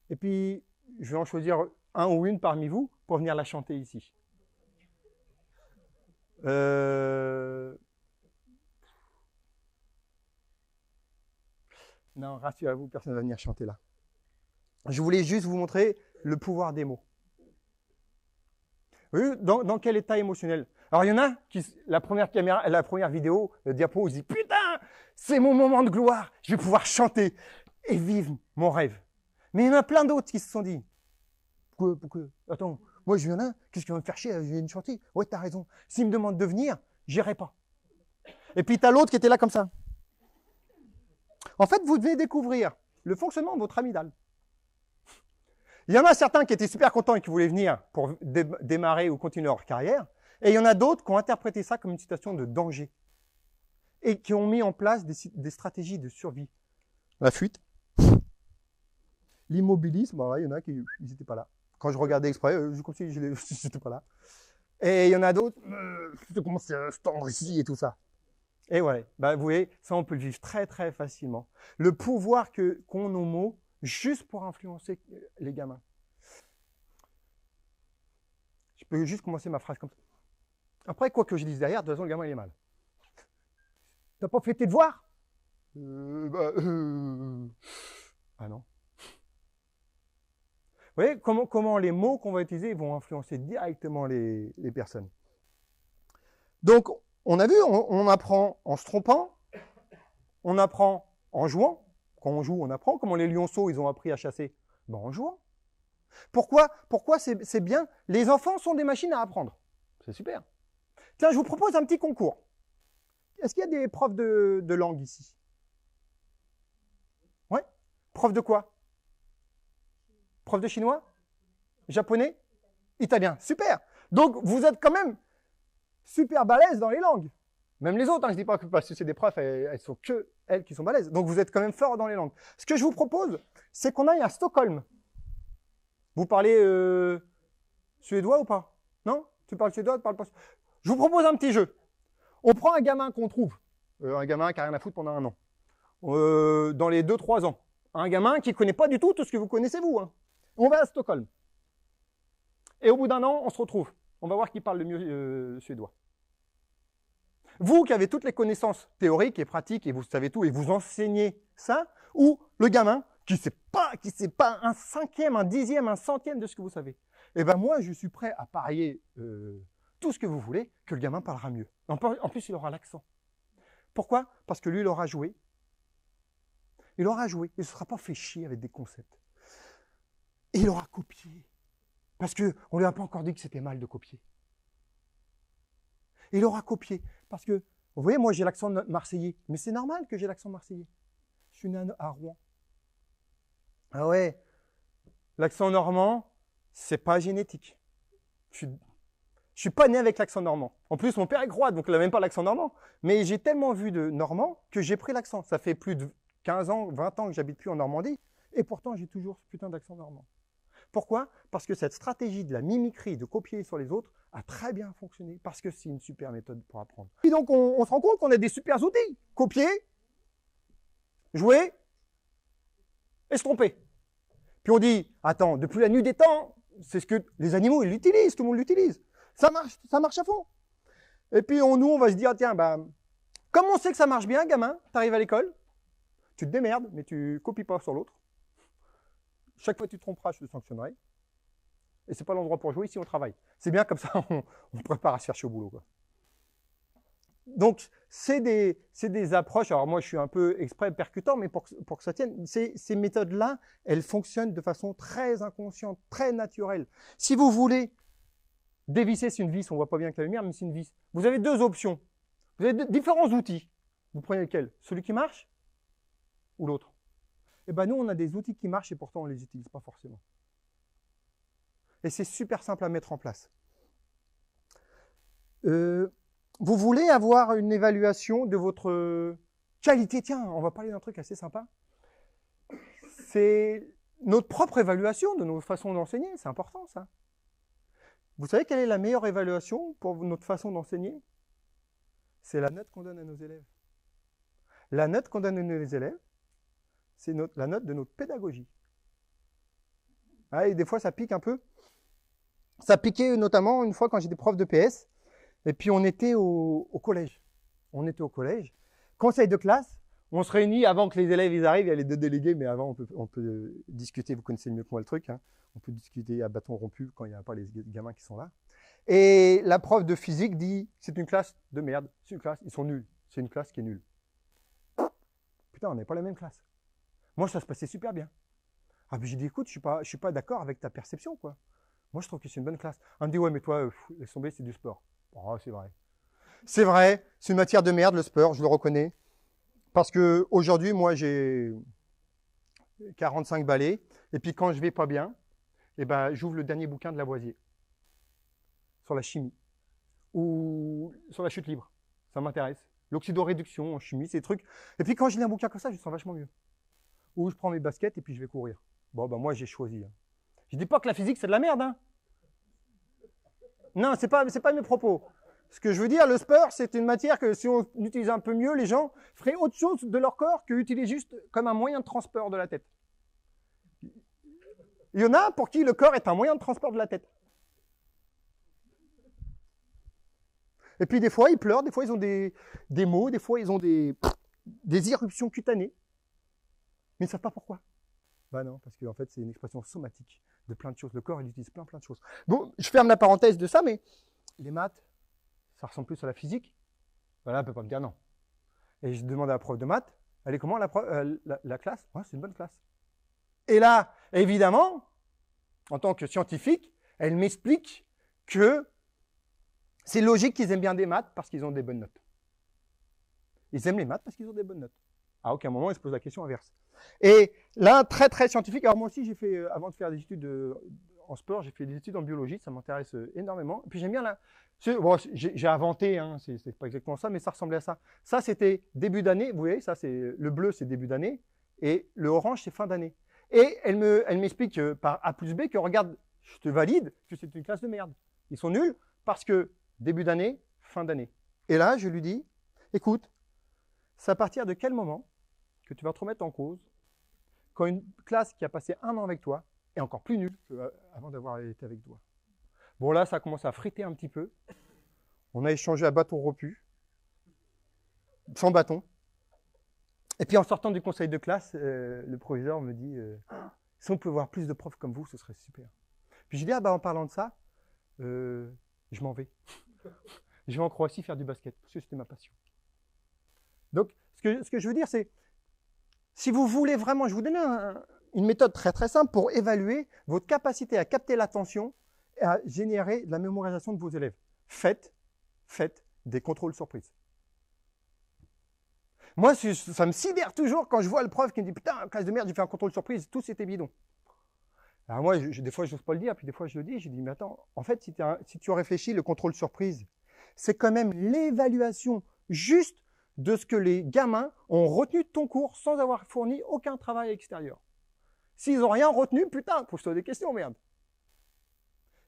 Et puis, je vais en choisir un ou une parmi vous pour venir la chanter ici. Non, rassurez-vous, personne ne va venir chanter là. Je voulais juste vous montrer le pouvoir des mots. Vous voyez, dans quel état émotionnel? Alors, il y en a qui, la première vidéo, le diapo, se dit « Putain, c'est mon moment de gloire, je vais pouvoir chanter et vivre mon rêve. » Mais il y en a plein d'autres qui se sont dit « Pourquoi? Attends, moi je viens là, qu'est-ce qui va me faire chier? Je viens de chanter. Ouais, t'as raison. S'il me demande de venir, j'irai pas. » Et puis, t'as l'autre qui était là comme ça. En fait, vous devez découvrir le fonctionnement de votre amygdale. Il y en a certains qui étaient super contents et qui voulaient venir pour démarrer ou continuer leur carrière. Et il y en a d'autres qui ont interprété ça comme une situation de danger et qui ont mis en place des stratégies de survie. La fuite, l'immobilisme, voilà, il y en a qui n'étaient pas là. Quand je regardais exprès, je comme si je n'étais pas là. Et il y en a d'autres, je commence à se tendre ici et tout ça. Et ouais, bah, vous voyez, ça on peut le vivre très très facilement. Le pouvoir qu'ont nos mots juste pour influencer les gamins. Je peux juste commencer ma phrase comme ça. Après, quoi que je dise derrière, de toute façon, le gamin, il est mal. T'as pas fait tes devoirs? Ah non. Vous voyez comment les mots qu'on va utiliser vont influencer directement les personnes. Donc, on a vu, on apprend en se trompant, on apprend en jouant. Quand on joue, on apprend. Comment les lionceaux, ils ont appris à chasser? Ben, en jouant. Pourquoi c'est bien? Les enfants sont des machines à apprendre. C'est super. Tiens, je vous propose un petit concours. Est-ce qu'il y a des profs de langue ici? Ouais. Prof de quoi? Prof de chinois? Japonais? Italien. Super. Donc, vous êtes quand même super balèze dans les langues. Même les autres, hein, je ne dis pas que parce que c'est des profs, elles sont que elles qui sont balèzes. Donc, vous êtes quand même fort dans les langues. Ce que je vous propose, c'est qu'on aille à Stockholm. Vous parlez suédois ou pas? Non? Tu parles suédois, tu parles pas? Je vous propose un petit jeu. On prend un gamin qu'on trouve, un gamin qui n'a rien à foutre pendant un an, dans les 2-3 ans. Un gamin qui ne connaît pas du tout ce que vous connaissez vous. Hein. On va à Stockholm. Et au bout d'un an, on se retrouve. On va voir qui parle le mieux suédois. Vous qui avez toutes les connaissances théoriques et pratiques et vous savez tout et vous enseignez ça, ou le gamin qui sait pas un cinquième, un dixième, un centième de ce que vous savez. Eh ben moi, je suis prêt à parier tout ce que vous voulez que le gamin parlera mieux. En plus, il aura l'accent. Pourquoi? Parce que lui, il aura joué. Il aura joué. Il ne se sera pas fait chier avec des concepts. Et il aura copié. Parce qu'on ne lui a pas encore dit que c'était mal de copier. Il aura copié. Parce que, vous voyez, moi, j'ai l'accent marseillais. Mais c'est normal que j'ai l'accent marseillais. Je suis né à Rouen. Ah ouais, l'accent normand, c'est pas génétique. Je suis pas né avec l'accent normand. En plus, mon père est croate, donc il n'a même pas l'accent normand. Mais j'ai tellement vu de normand que j'ai pris l'accent. Ça fait plus de 15 ans, 20 ans que j'habite plus en Normandie. Et pourtant, j'ai toujours ce putain d'accent normand. Pourquoi? Parce que cette stratégie de la mimicrie, de copier sur les autres, a très bien fonctionné. Parce que c'est une super méthode pour apprendre. Et donc, on se rend compte qu'on a des super outils. Copier, jouer, estomper. Puis on dit, attends, depuis la nuit des temps, c'est ce que les animaux, ils l'utilisent, tout le monde l'utilise. Ça marche à fond. Et puis nous, on va se dire, tiens, comme on sait que ça marche bien, gamin, t'arrives à l'école, tu te démerdes, mais tu copies pas sur l'autre. Chaque fois que tu te tromperas, je te sanctionnerai. Et c'est pas l'endroit pour jouer, ici on travaille. C'est bien, comme ça, on prépare à se chercher au boulot, quoi. Donc, c'est des approches, alors moi je suis un peu exprès percutant, mais pour que ça tienne, ces méthodes-là, elles fonctionnent de façon très inconsciente, très naturelle. Si vous voulez dévisser, c'est une vis, on voit pas bien avec la lumière, mais c'est une vis. Vous avez deux options. Vous avez différents outils. Vous prenez lequel? Celui qui marche ou l'autre? Eh bien nous, on a des outils qui marchent et pourtant on ne les utilise pas forcément. Et c'est super simple à mettre en place. Vous voulez avoir une évaluation de votre qualité? Tiens, on va parler d'un truc assez sympa. C'est notre propre évaluation de nos façons d'enseigner. C'est important, ça. Vous savez quelle est la meilleure évaluation pour notre façon d'enseigner? C'est la note qu'on donne à nos élèves. La note qu'on donne à nos élèves, c'est la note de notre pédagogie. Ah, et des fois, ça pique un peu. Ça piquait notamment une fois quand j'étais prof de PS. Et puis on était au collège. On était au collège. Conseil de classe, on se réunit avant que les élèves ils arrivent, il y a les deux délégués, mais avant on peut discuter, vous connaissez mieux que moi le truc, hein. On peut discuter à bâton rompu quand il n'y a pas les gamins qui sont là. Et la prof de physique dit, c'est une classe de merde, c'est une classe, ils sont nuls, c'est une classe qui est nulle. Putain, on n'est pas la même classe. Moi ça se passait super bien. Ah puis j'ai dit, écoute, je suis pas d'accord avec ta perception, quoi. Moi je trouve que c'est une bonne classe. Elle me dit, ouais mais toi, laisse tomber, c'est du sport. Oh, c'est vrai. C'est vrai, c'est une matière de merde, le sport, je le reconnais. Parce que aujourd'hui, moi, j'ai 45 balais. Et puis, quand je vais pas bien, eh ben, j'ouvre le dernier bouquin de Lavoisier. Sur la chimie. Ou sur la chute libre. Ça m'intéresse. L'oxydoréduction en chimie, ces trucs. Et puis, quand je lis un bouquin comme ça, je me sens vachement mieux. Ou je prends mes baskets et puis je vais courir. Bon, ben, moi, j'ai choisi. Hein. Je dis pas que la physique, c'est de la merde, hein. Non, c'est pas mes propos. Ce que je veux dire, le sport, c'est une matière que si on utilisait un peu mieux, les gens feraient autre chose de leur corps que utiliser juste comme un moyen de transport de la tête. Il y en a pour qui le corps est un moyen de transport de la tête. Et puis des fois, ils pleurent, des fois, ils ont des maux, des fois, ils ont des éruptions cutanées. Mais ils ne savent pas pourquoi. Bah non, parce qu'en fait, c'est une expression somatique de plein de choses. Le corps, il utilise plein de choses. Bon, je ferme la parenthèse de ça, mais les maths, ça ressemble plus à la physique. Voilà, elle ne peut pas me dire non. Et je demande à la prof de maths, elle est comment la classe? Ouais, c'est une bonne classe. Et là, évidemment, en tant que scientifique, elle m'explique que c'est logique qu'ils aiment bien des maths parce qu'ils ont des bonnes notes. Ils aiment les maths parce qu'ils ont des bonnes notes. À aucun moment, ils se posent la question inverse. Et là, très scientifique. Alors moi aussi, j'ai fait, avant de faire des études en sport, j'ai fait des études en biologie, ça m'intéresse énormément. Et puis j'aime bien bon, j'ai inventé, hein, c'est pas exactement ça, mais ça ressemblait à ça. Ça, c'était début d'année, vous voyez, ça c'est le bleu, c'est début d'année, et le orange, c'est fin d'année. Et elle m'explique par A plus B que regarde, je te valide que c'est une classe de merde. Ils sont nuls parce que début d'année, fin d'année. Et là, je lui dis, écoute, c'est à partir de quel moment que tu vas te remettre en cause quand une classe qui a passé 1 an avec toi est encore plus nulle qu'avant d'avoir été avec toi. Bon là, ça commence à friter un petit peu. On a échangé à bâton rompu. sans bâton. Et puis en sortant du conseil de classe, le proviseur me dit si on peut voir plus de profs comme vous, ce serait super. Puis je dis ah bah en parlant de ça, je m'en vais. Je vais en Croatie faire du basket, parce que c'était ma passion. Donc, ce que je veux dire, c'est, si vous voulez vraiment, je vous donne une méthode très très simple pour évaluer votre capacité à capter l'attention et à générer de la mémorisation de vos élèves. Faites des contrôles surprises. Moi, ça me sidère toujours quand je vois le prof qui me dit « Putain, classe de merde, j'ai fait un contrôle surprise, tout c'était bidon. » Alors moi, des fois, je n'ose pas le dire, puis des fois, je le dis. Je dis « Mais attends, en fait, si tu réfléchis, le contrôle surprise, c'est quand même l'évaluation juste de ce que les gamins ont retenu de ton cours sans avoir fourni aucun travail extérieur. S'ils n'ont rien retenu, putain, pose-toi des questions, merde. »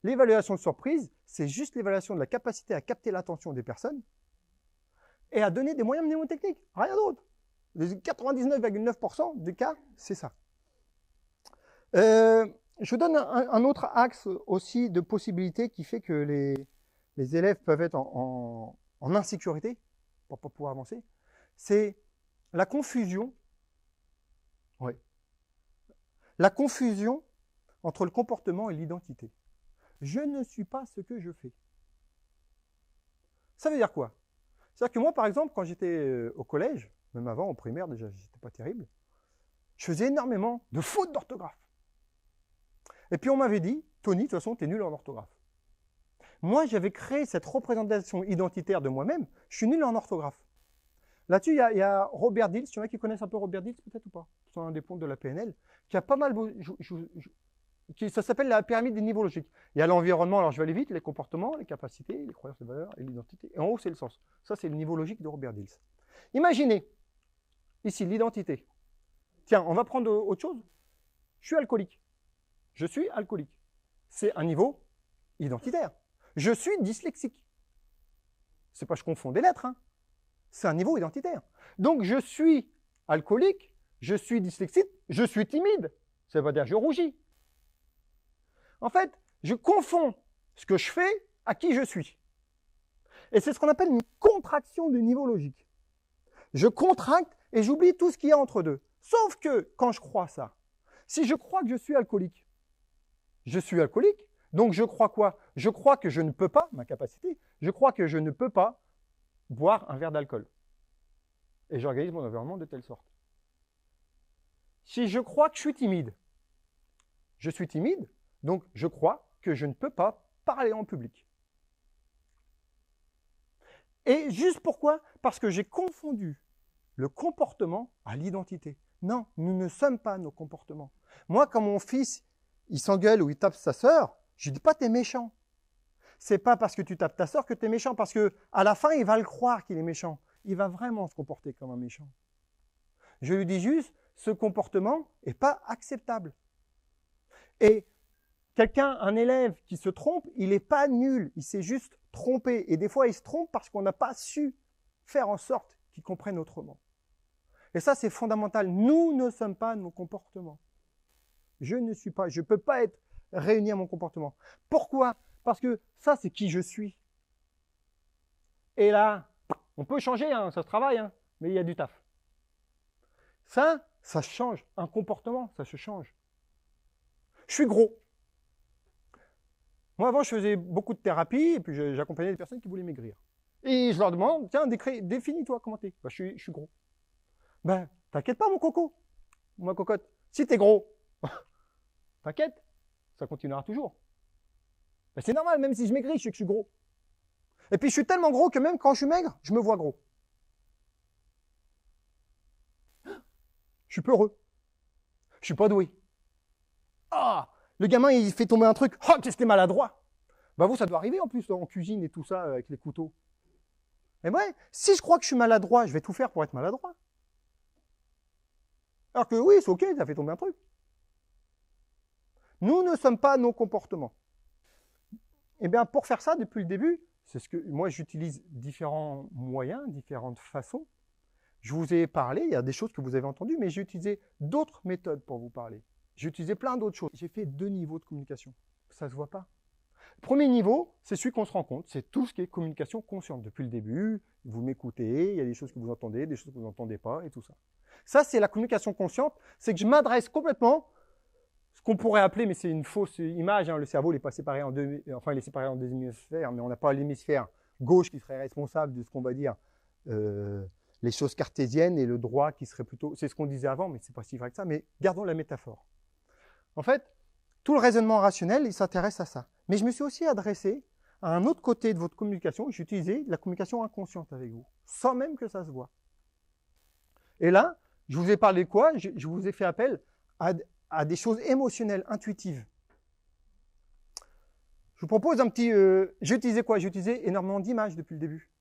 L'évaluation de surprise, c'est juste l'évaluation de la capacité à capter l'attention des personnes et à donner des moyens mnémotechniques, rien d'autre. 99,9% des cas, c'est ça. Je vous donne un autre axe aussi de possibilité qui fait que les élèves peuvent être en insécurité pour ne pas pouvoir avancer. C'est la confusion. Ouais. La confusion entre le comportement et l'identité. Je ne suis pas ce que je fais. Ça veut dire quoi? C'est-à-dire que moi, par exemple, quand j'étais au collège, même avant, au primaire, déjà, j'étais pas terrible, je faisais énormément de fautes d'orthographe. Et puis on m'avait dit, Tony, de toute façon, tu es nul en orthographe. Moi, j'avais créé cette représentation identitaire de moi-même, je suis nul en orthographe. Là-dessus, il y a Robert Dills, il y en a qui connaissent un peu Robert Dills, peut-être ou pas? C'est un des pontes de la PNL, qui a pas mal... ça s'appelle la pyramide des niveaux logiques. Il y a l'environnement, alors je vais aller vite, les comportements, les capacités, les croyances, les valeurs et l'identité. Et en haut, c'est le sens. Ça, c'est le niveau logique de Robert Dills. Imaginez, ici, l'identité. Tiens, on va prendre autre chose. Je suis alcoolique. Je suis alcoolique. C'est un niveau identitaire. Je suis dyslexique. C'est pas je confonds des lettres, hein. C'est un niveau identitaire. Donc, je suis alcoolique, je suis dyslexique, je suis timide. Ça veut dire je rougis. En fait, je confonds ce que je fais à qui je suis. Et c'est ce qu'on appelle une contraction du niveau logique. Je contracte et j'oublie tout ce qu'il y a entre deux. Sauf que quand je crois ça, si je crois que je suis alcoolique, donc je crois quoi? Je crois que je ne peux pas, ma capacité, je crois que je ne peux pas boire un verre d'alcool. Et j'organise mon environnement de telle sorte. Si je crois que je suis timide, donc je crois que je ne peux pas parler en public. Et juste pourquoi? Parce que j'ai confondu le comportement à l'identité. Non, nous ne sommes pas nos comportements. Moi, quand mon fils, il s'engueule ou il tape sa sœur, je ne dis pas t'es méchant. C'est pas parce que tu tapes ta sœur que tu es méchant, parce que à la fin, il va le croire qu'il est méchant. Il va vraiment se comporter comme un méchant. Je lui dis juste, ce comportement n'est pas acceptable. Et quelqu'un, un élève qui se trompe, il n'est pas nul, il s'est juste trompé. Et des fois, il se trompe parce qu'on n'a pas su faire en sorte qu'il comprenne autrement. Et ça, c'est fondamental. Nous ne sommes pas nos comportements. Je ne peux pas être réuni à mon comportement. Pourquoi? Parce que ça, c'est qui je suis. Et là, on peut changer, hein, ça se travaille, hein, mais il y a du taf. Ça change. Un comportement, ça se change. Je suis gros. Moi, avant, je faisais beaucoup de thérapie, et puis j'accompagnais des personnes qui voulaient maigrir. Et je leur demande, tiens, définis-toi comment t'es. Bah, je suis gros. Ben, t'inquiète pas, mon coco, ma cocotte. Si t'es gros, t'inquiète, ça continuera toujours. Ben, c'est normal, même si je maigris, je sais que je suis gros. Et puis, je suis tellement gros que même quand je suis maigre, je me vois gros. Je suis peureux. Je suis pas doué. Ah, le gamin, il fait tomber un truc. Oh, qu'est-ce que t'es maladroit. Bah vous, ça doit arriver en plus, en cuisine et tout ça, avec les couteaux. Mais ouais, si je crois que je suis maladroit, je vais tout faire pour être maladroit. Alors que oui, c'est ok, ça fait tomber un truc. Nous ne sommes pas nos comportements. Eh bien, pour faire ça, depuis le début, c'est ce que moi j'utilise différents moyens, différentes façons. Je vous ai parlé, il y a des choses que vous avez entendues, mais j'ai utilisé d'autres méthodes pour vous parler. J'ai utilisé plein d'autres choses. J'ai fait 2 niveaux de communication. Ça ne se voit pas. Premier niveau, c'est celui qu'on se rend compte, c'est tout ce qui est communication consciente. Depuis le début, vous m'écoutez, il y a des choses que vous entendez, des choses que vous n'entendez pas, et tout ça. Ça, c'est la communication consciente, c'est que je m'adresse complètement, ce qu'on pourrait appeler, mais c'est une fausse image, hein, le cerveau n'est pas séparé en deux, enfin il est séparé en deux hémisphères, mais on n'a pas l'hémisphère gauche qui serait responsable de ce qu'on va dire les choses cartésiennes, et le droit qui serait plutôt, c'est ce qu'on disait avant, mais c'est pas si vrai que ça, mais gardons la métaphore. En fait, tout le raisonnement rationnel, il s'intéresse à ça. Mais je me suis aussi adressé à un autre côté de votre communication, j'ai utilisé la communication inconsciente avec vous, sans même que ça se voit. Et là, je vous ai parlé de quoi? Je vous ai fait appel à des choses émotionnelles, intuitives. Je vous propose un petit... j'ai utilisé quoi? J'ai utilisé énormément d'images depuis le début.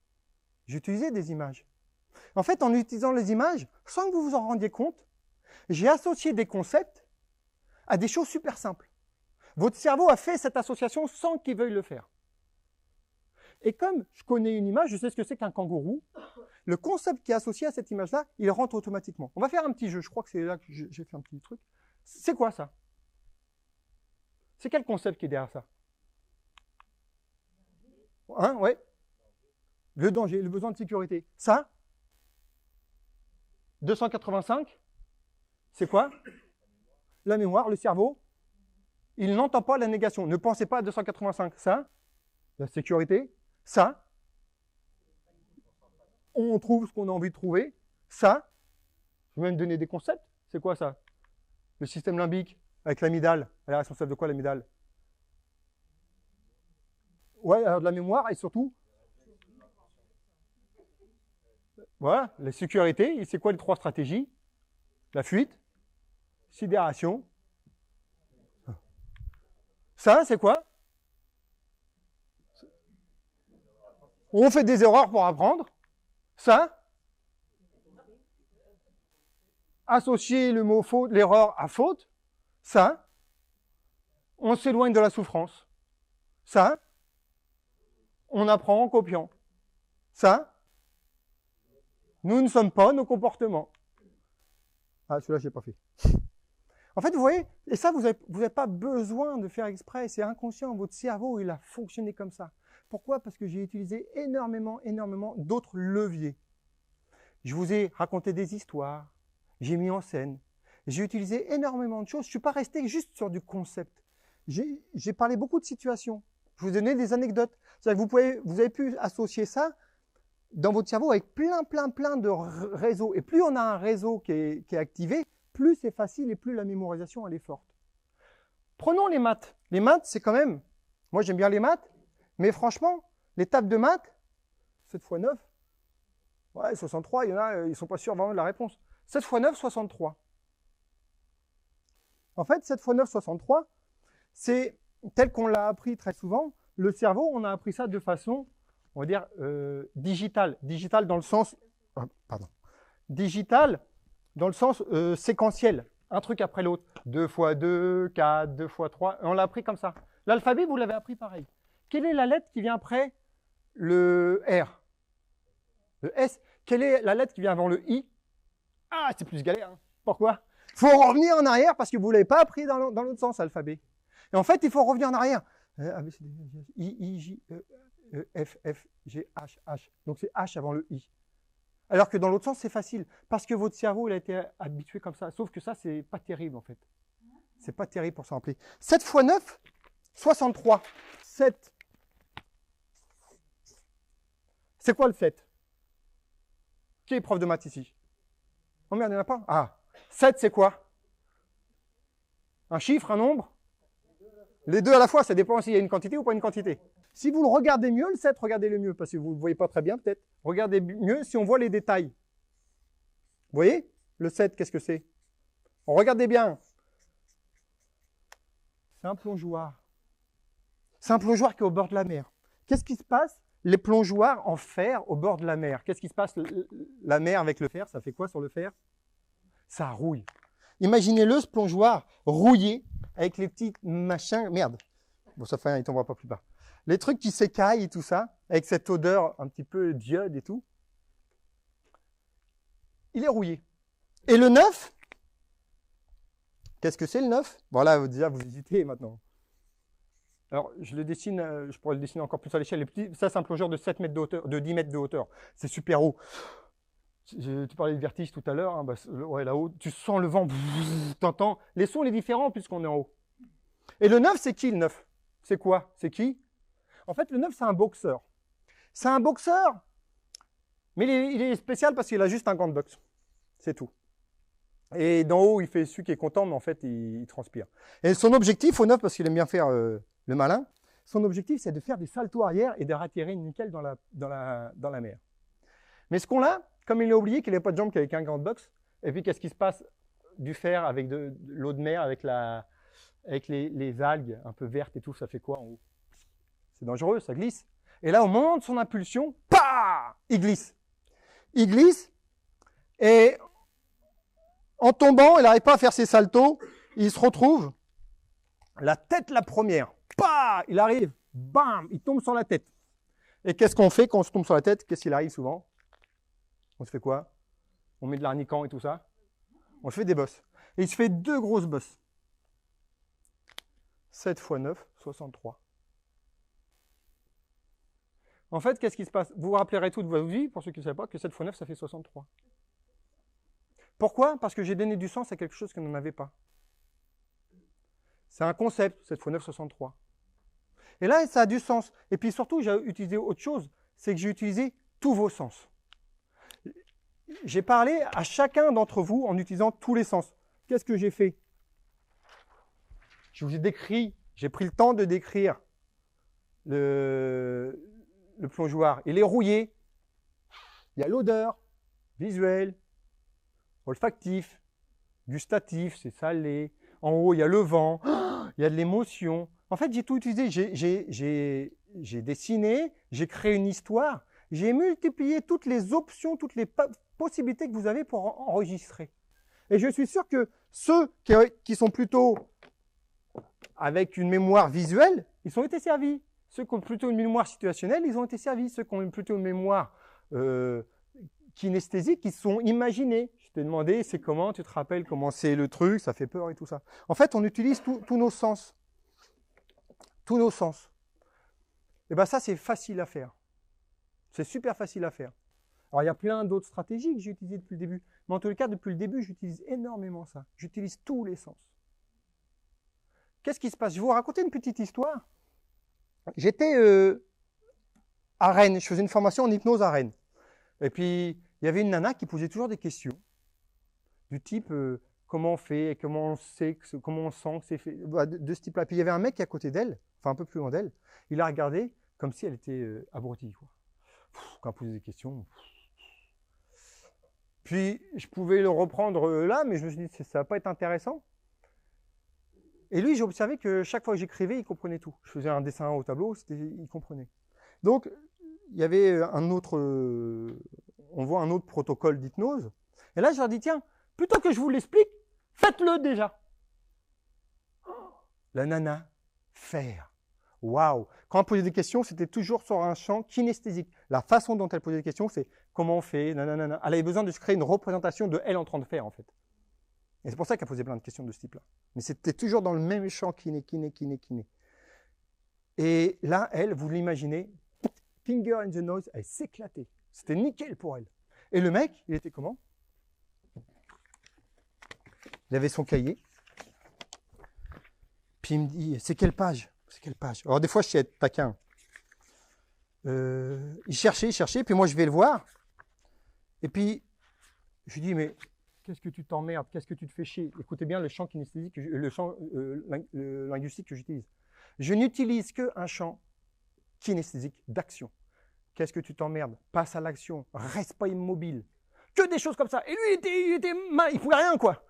J'ai utilisé des images. En fait, en utilisant les images, sans que vous vous en rendiez compte, j'ai associé des concepts à des choses super simples. Votre cerveau a fait cette association sans qu'il veuille le faire. Et comme je connais une image, je sais ce que c'est qu'un kangourou, le concept qui est associé à cette image-là, il rentre automatiquement. On va faire un petit jeu, je crois que c'est là que j'ai fait un petit truc. C'est quoi ça? C'est quel concept qui est derrière ça? Hein, ouais. Le danger, le besoin de sécurité. Ça? 285? C'est quoi? La mémoire, le cerveau. Il n'entend pas la négation. Ne pensez pas à 285. Ça? La sécurité. Ça? On trouve ce qu'on a envie de trouver. Ça? Je vais même donner des concepts. C'est quoi ça? Le système limbique avec l'amygdale. Elle est responsable de quoi l'amygdale? Ouais, alors de la mémoire et surtout. Voilà, la sécurité. C'est quoi les trois stratégies? La fuite, sidération. Ça, c'est quoi? On fait des erreurs pour apprendre. Ça? Associer le mot faute, l'erreur à faute. Ça? On s'éloigne de la souffrance. Ça? On apprend en copiant. Ça? Nous ne sommes pas nos comportements. Ah, celui-là, je n'ai pas fait. En fait, vous voyez, et ça, vous n'avez pas besoin de faire exprès, c'est inconscient. Votre cerveau, il a fonctionné comme ça. Pourquoi? Parce que j'ai utilisé énormément d'autres leviers. Je vous ai raconté des histoires, j'ai mis en scène, j'ai utilisé énormément de choses. Je ne suis pas resté juste sur du concept. J'ai parlé beaucoup de situations. Je vous ai donné des anecdotes. C'est-à-dire que vous avez pu associer ça dans votre cerveau avec plein de réseaux. Et plus on a un réseau qui est activé, plus c'est facile et plus la mémorisation elle est forte. Prenons les maths. Les maths, c'est quand même... Moi, j'aime bien les maths, mais franchement, les tables de maths, 7 x 9, ouais, 63, il y en a, ils ne sont pas sûrs vraiment de la réponse. 7 x 9, 63. En fait, 7 x 9, 63, c'est tel qu'on l'a appris très souvent. Le cerveau, on a appris ça de façon, on va dire, digitale. Digitale dans le sens... Digitale dans le sens séquentiel. Un truc après l'autre. 2 x 2, 4, 2 x 3. On l'a appris comme ça. L'alphabet, vous l'avez appris pareil. Quelle est la lettre qui vient après le R? Le S. Quelle est la lettre qui vient avant le I? Ah, c'est plus galère. Hein. Pourquoi? Il faut revenir en arrière parce que vous ne l'avez pas appris dans l'autre sens, l'alphabet. Et en fait, il faut revenir en arrière. I, J, F, F, G, H, H. Donc c'est H avant le I. Alors que dans l'autre sens, c'est facile. Parce que votre cerveau, il a été habitué comme ça. Sauf que ça, c'est pas terrible, en fait. C'est pas terrible pour s'en rappeler. 7 x 9, 63. 7. C'est quoi le 7? Qui est prof de maths ici? Oh merde, il n'y en a pas? Ah. 7, c'est quoi? Un chiffre, un nombre? Les deux à la fois, ça dépend s'il y a une quantité ou pas une quantité. Si vous le regardez mieux, le 7, regardez-le mieux, parce que vous ne le voyez pas très bien peut-être. Regardez mieux si on voit les détails. Vous voyez? Le 7, qu'est-ce que c'est? Regardez bien. C'est un plongeoir. C'est un plongeoir qui est au bord de la mer. Qu'est-ce qui se passe? Les plongeoirs en fer au bord de la mer. Qu'est-ce qui se passe? La mer avec le fer, ça fait quoi sur le fer? Ça rouille. Imaginez-le, ce plongeoir rouillé avec les petits machins. Merde. Bon, ça fait, il ne tombera pas plus bas. Les trucs qui s'écaillent et tout ça, avec cette odeur un petit peu d'iode et tout. Il est rouillé. Et le 9, qu'est-ce que c'est le 9? Bon là, déjà, vous hésitez maintenant. Alors, je le dessine, je pourrais le dessiner encore plus à l'échelle. Ça, c'est un plongeur de 7 mètres de hauteur, de 10 mètres de hauteur. C'est super haut. Tu parlais de vertige tout à l'heure. Hein, bah, ouais, là-haut, tu sens le vent. T'entends. Les sons, les différents puisqu'on est en haut. Et le 9, c'est qui le 9? C'est quoi? C'est qui? En fait, le 9, c'est un boxeur. C'est un boxeur, mais il est spécial parce qu'il a juste un gant de boxe. C'est tout. Et d'en haut, il fait celui qui est content, mais en fait, il transpire. Et son objectif au 9, parce qu'il aime bien faire le malin, son objectif, c'est de faire des saltos arrière et de ratterrir nickel dans la mer. Mais ce con-là, comme il a oublié qu'il n'avait pas de jambes, qu'il n'avait qu'un gant de boxe, et puis qu'est-ce qui se passe du fer avec de l'eau de mer, avec les algues un peu vertes et tout, ça fait quoi en haut? C'est dangereux, ça glisse. Et là, au moment de son impulsion, bah, il glisse. Il glisse, et en tombant, il n'arrive pas à faire ses saltos, il se retrouve la tête la première. Bah, il arrive, bam, il tombe sur la tête. Et qu'est-ce qu'on fait quand on se tombe sur la tête? Qu'est-ce qu'il arrive souvent? On se fait quoi? On met de l'arniquant et tout ça? On se fait des bosses. Et il se fait 2 grosses bosses. 7 x 9, 63. En fait, qu'est-ce qui se passe? Vous vous rappellerez toute votre vie, pour ceux qui ne savent pas, que 7 x 9, ça fait 63. Pourquoi? Parce que j'ai donné du sens à quelque chose que n'en avait pas. C'est un concept, 7 x 9, 63. Et là, ça a du sens. Et puis surtout, j'ai utilisé autre chose, c'est que j'ai utilisé tous vos sens. J'ai parlé à chacun d'entre vous en utilisant tous les sens. Qu'est-ce que j'ai fait? Je vous ai décrit, j'ai pris le temps de décrire le plongeoir. Il est rouillé. Il y a l'odeur, visuelle, olfactif, gustatif, c'est salé. En haut, il y a le vent, il y a de l'émotion. En fait, j'ai tout utilisé. J'ai dessiné, j'ai créé une histoire, j'ai multiplié toutes les options, toutes les possibilités que vous avez pour enregistrer. Et je suis sûr que ceux qui sont plutôt avec une mémoire visuelle, ils ont été servis. Ceux qui ont plutôt une mémoire situationnelle, ils ont été servis. Ceux qui ont plutôt une mémoire kinesthésique, ils sont imaginés. Je t'ai demandé, c'est comment, tu te rappelles comment c'est le truc, ça fait peur et tout ça. En fait, on utilise tous nos sens. Tous nos sens. Et bien ça, c'est facile à faire. C'est super facile à faire. Alors, il y a plein d'autres stratégies que j'ai utilisées depuis le début. Mais en tout cas, depuis le début, j'utilise énormément ça. J'utilise tous les sens. Qu'est-ce qui se passe? Je vais vous raconter une petite histoire. J'étais à Rennes. Je faisais une formation en hypnose à Rennes. Et puis, il y avait une nana qui posait toujours des questions. Du type, comment on fait, comment on sait, comment on sent que c'est fait. De ce type-là. Puis, il y avait un mec qui est à côté d'elle, enfin un peu plus loin d'elle. Il la regardait comme si elle était abrutie, quoi. Quand elle posait des questions. Puis, je pouvais le reprendre là, mais je me suis dit, ça ne va pas être intéressant. Et lui, j'ai observé que chaque fois que j'écrivais, il comprenait tout. Je faisais un dessin au tableau, il comprenait. Donc, il y avait un autre, on voit un autre protocole d'hypnose. Et là, je leur dis, tiens, plutôt que je vous l'explique, faites-le déjà. La nana, faire. Waouh! Quand elle posait des questions, c'était toujours sur un champ kinesthésique. La façon dont elle posait des questions, c'est comment on fait, nanana. Elle avait besoin de se créer une représentation de elle en train de faire, en fait. Et c'est pour ça qu'elle posait plein de questions de ce type-là. Mais c'était toujours dans le même champ kiné. Et là, elle, vous l'imaginez, finger in the nose, elle s'éclatait. C'était nickel pour elle. Et le mec, il était comment? Il avait son cahier. Puis il me dit, c'est quelle page? C'est quelle page? Alors des fois, je sais être taquin. Il cherchait, puis moi je vais le voir. Et puis, je lui dis, mais qu'est-ce que tu t'emmerdes? Qu'est-ce que tu te fais chier? Écoutez bien le champ kinesthésique, le champ linguistique que j'utilise. Je n'utilise qu'un champ kinesthésique d'action. Qu'est-ce que tu t'emmerdes? Passe à l'action, reste pas immobile. Que des choses comme ça. Et lui, il était mal, il pouvait rien, quoi.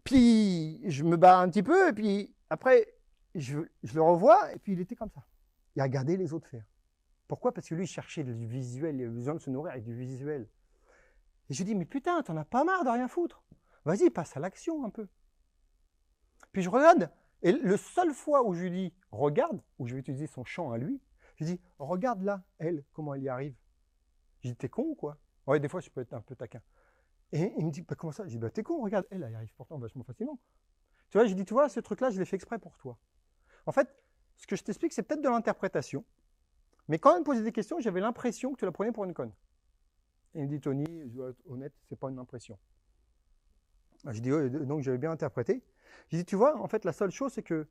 Puis, je me barre un petit peu, et puis après, je le revois, et puis il était comme ça. Il regardait les autres faire. Pourquoi? Parce que lui, il cherchait du visuel, il avait besoin de se nourrir avec du visuel. Et je lui dis, mais putain, t'en as pas marre de rien foutre. Vas-y, passe à l'action un peu. Puis je regarde, et le seul fois où je lui dis, regarde, où je vais utiliser son champ à lui, je lui dis, regarde là, elle, comment elle y arrive. Je dis, t'es con ou quoi? Ouais, des fois, je peux être un peu taquin. Et il me dit, bah, comment ça? Je dis, bah, t'es con, regarde, elle y arrive pourtant vachement facilement. Tu vois, je dis, tu vois, ce truc-là, je l'ai fait exprès pour toi. En fait, ce que je t'explique, c'est peut-être de l'interprétation. Mais quand elle me posait des questions, j'avais l'impression que tu la prenais pour une conne. Et il me dit, Tony, je dois être honnête, c'est pas une impression. Je dis, ouais, donc j'avais bien interprété. Je dis, tu vois, en fait, la seule chose, c'est que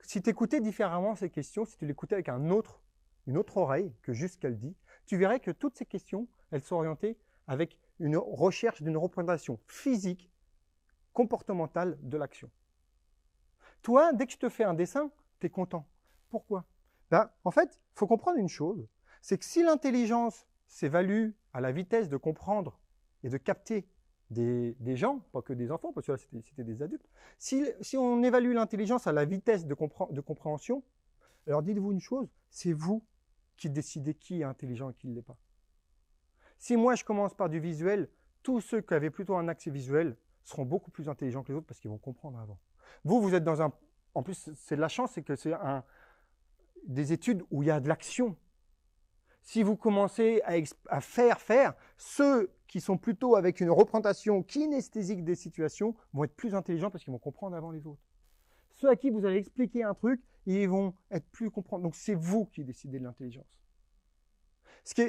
si tu écoutais différemment ces questions, si tu l'écoutais avec une autre oreille que juste ce qu'elle dit, tu verrais que toutes ces questions, elles sont orientées avec une recherche d'une représentation physique, comportementale de l'action. Toi, dès que je te fais un dessin, tu es content. Pourquoi? Ben, en fait, il faut comprendre une chose, c'est que si l'intelligence s'évalue à la vitesse de comprendre et de capter des gens, pas que des enfants, parce que là c'était des adultes, si on évalue l'intelligence à la vitesse de compréhension, alors dites-vous une chose, c'est vous qui décidez qui est intelligent et qui ne l'est pas. Si moi je commence par du visuel, tous ceux qui avaient plutôt un axe visuel seront beaucoup plus intelligents que les autres parce qu'ils vont comprendre avant. Vous êtes dans un... En plus, c'est de la chance, c'est que c'est des études où il y a de l'action. Si vous commencez à faire, ceux qui sont plutôt avec une représentation kinesthésique des situations vont être plus intelligents parce qu'ils vont comprendre avant les autres. Ceux à qui vous allez expliquer un truc, ils vont être plus comprendre. Donc c'est vous qui décidez de l'intelligence. Ce qui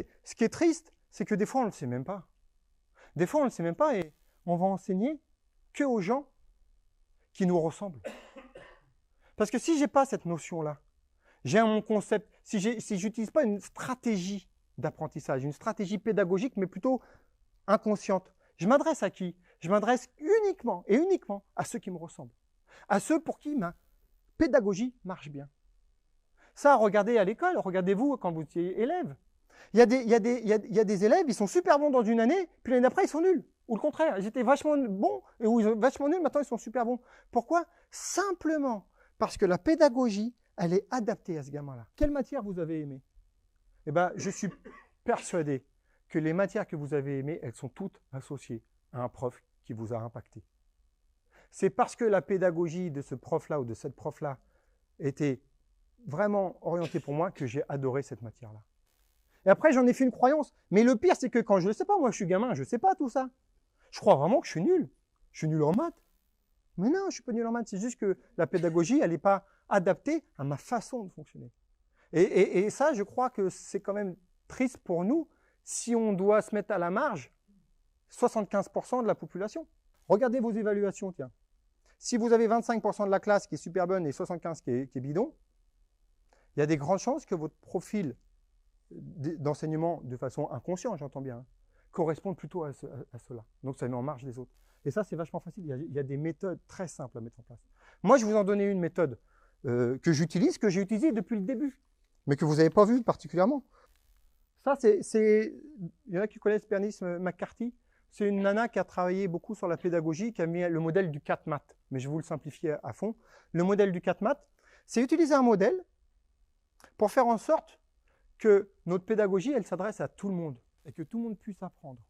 est triste, c'est que des fois on ne le sait même pas. Des fois on ne le sait même pas et on va enseigner que aux gens qui nous ressemblent. Parce que si je n'ai pas cette notion-là, j'ai mon concept, si je n'utilise pas une stratégie d'apprentissage, une stratégie pédagogique, mais plutôt inconsciente, je m'adresse à qui? Je m'adresse uniquement à ceux qui me ressemblent, à ceux pour qui ma pédagogie marche bien. Ça, regardez à l'école, regardez-vous quand vous étiez élève. Il y a des élèves, ils sont super bons dans une année, puis l'année d'après, ils sont nuls. Ou le contraire, ils étaient vachement bons, et ou ils sont vachement nuls, maintenant ils sont super bons. Pourquoi? Simplement parce que la pédagogie, elle est adaptée à ce gamin-là. Quelle matière vous avez aimé? Eh bien, je suis persuadé que les matières que vous avez aimées, elles sont toutes associées à un prof qui vous a impacté. C'est parce que la pédagogie de ce prof-là ou de cette prof-là était vraiment orientée pour moi que j'ai adoré cette matière-là. Et après, j'en ai fait une croyance. Mais le pire, c'est que quand je ne sais pas, moi je suis gamin, je ne sais pas tout ça. Je crois vraiment que je suis nul. Je suis nul en maths. Mais non, je ne suis pas nul en maths. C'est juste que la pédagogie, elle n'est pas adaptée à ma façon de fonctionner. Et ça, je crois que c'est quand même triste pour nous si on doit se mettre à la marge 75% de la population. Regardez vos évaluations, tiens. Si vous avez 25% de la classe qui est super bonne et 75% qui est bidon, il y a des grandes chances que votre profil d'enseignement, de façon inconsciente, j'entends bien, corresponde plutôt à cela. Donc ça met en marge les autres. Et ça, c'est vachement facile. Il y a des méthodes très simples à mettre en place. Moi, je vous en donnais une méthode que j'ai utilisée depuis le début, mais que vous n'avez pas vue particulièrement. Ça, il y en a qui connaissent Bernice McCarthy. C'est une nana qui a travaillé beaucoup sur la pédagogie, qui a mis le modèle du 4 maths. Mais je vais vous le simplifier à fond. Le modèle du 4 maths, c'est utiliser un modèle pour faire en sorte que notre pédagogie, elle s'adresse à tout le monde et que tout le monde puisse apprendre.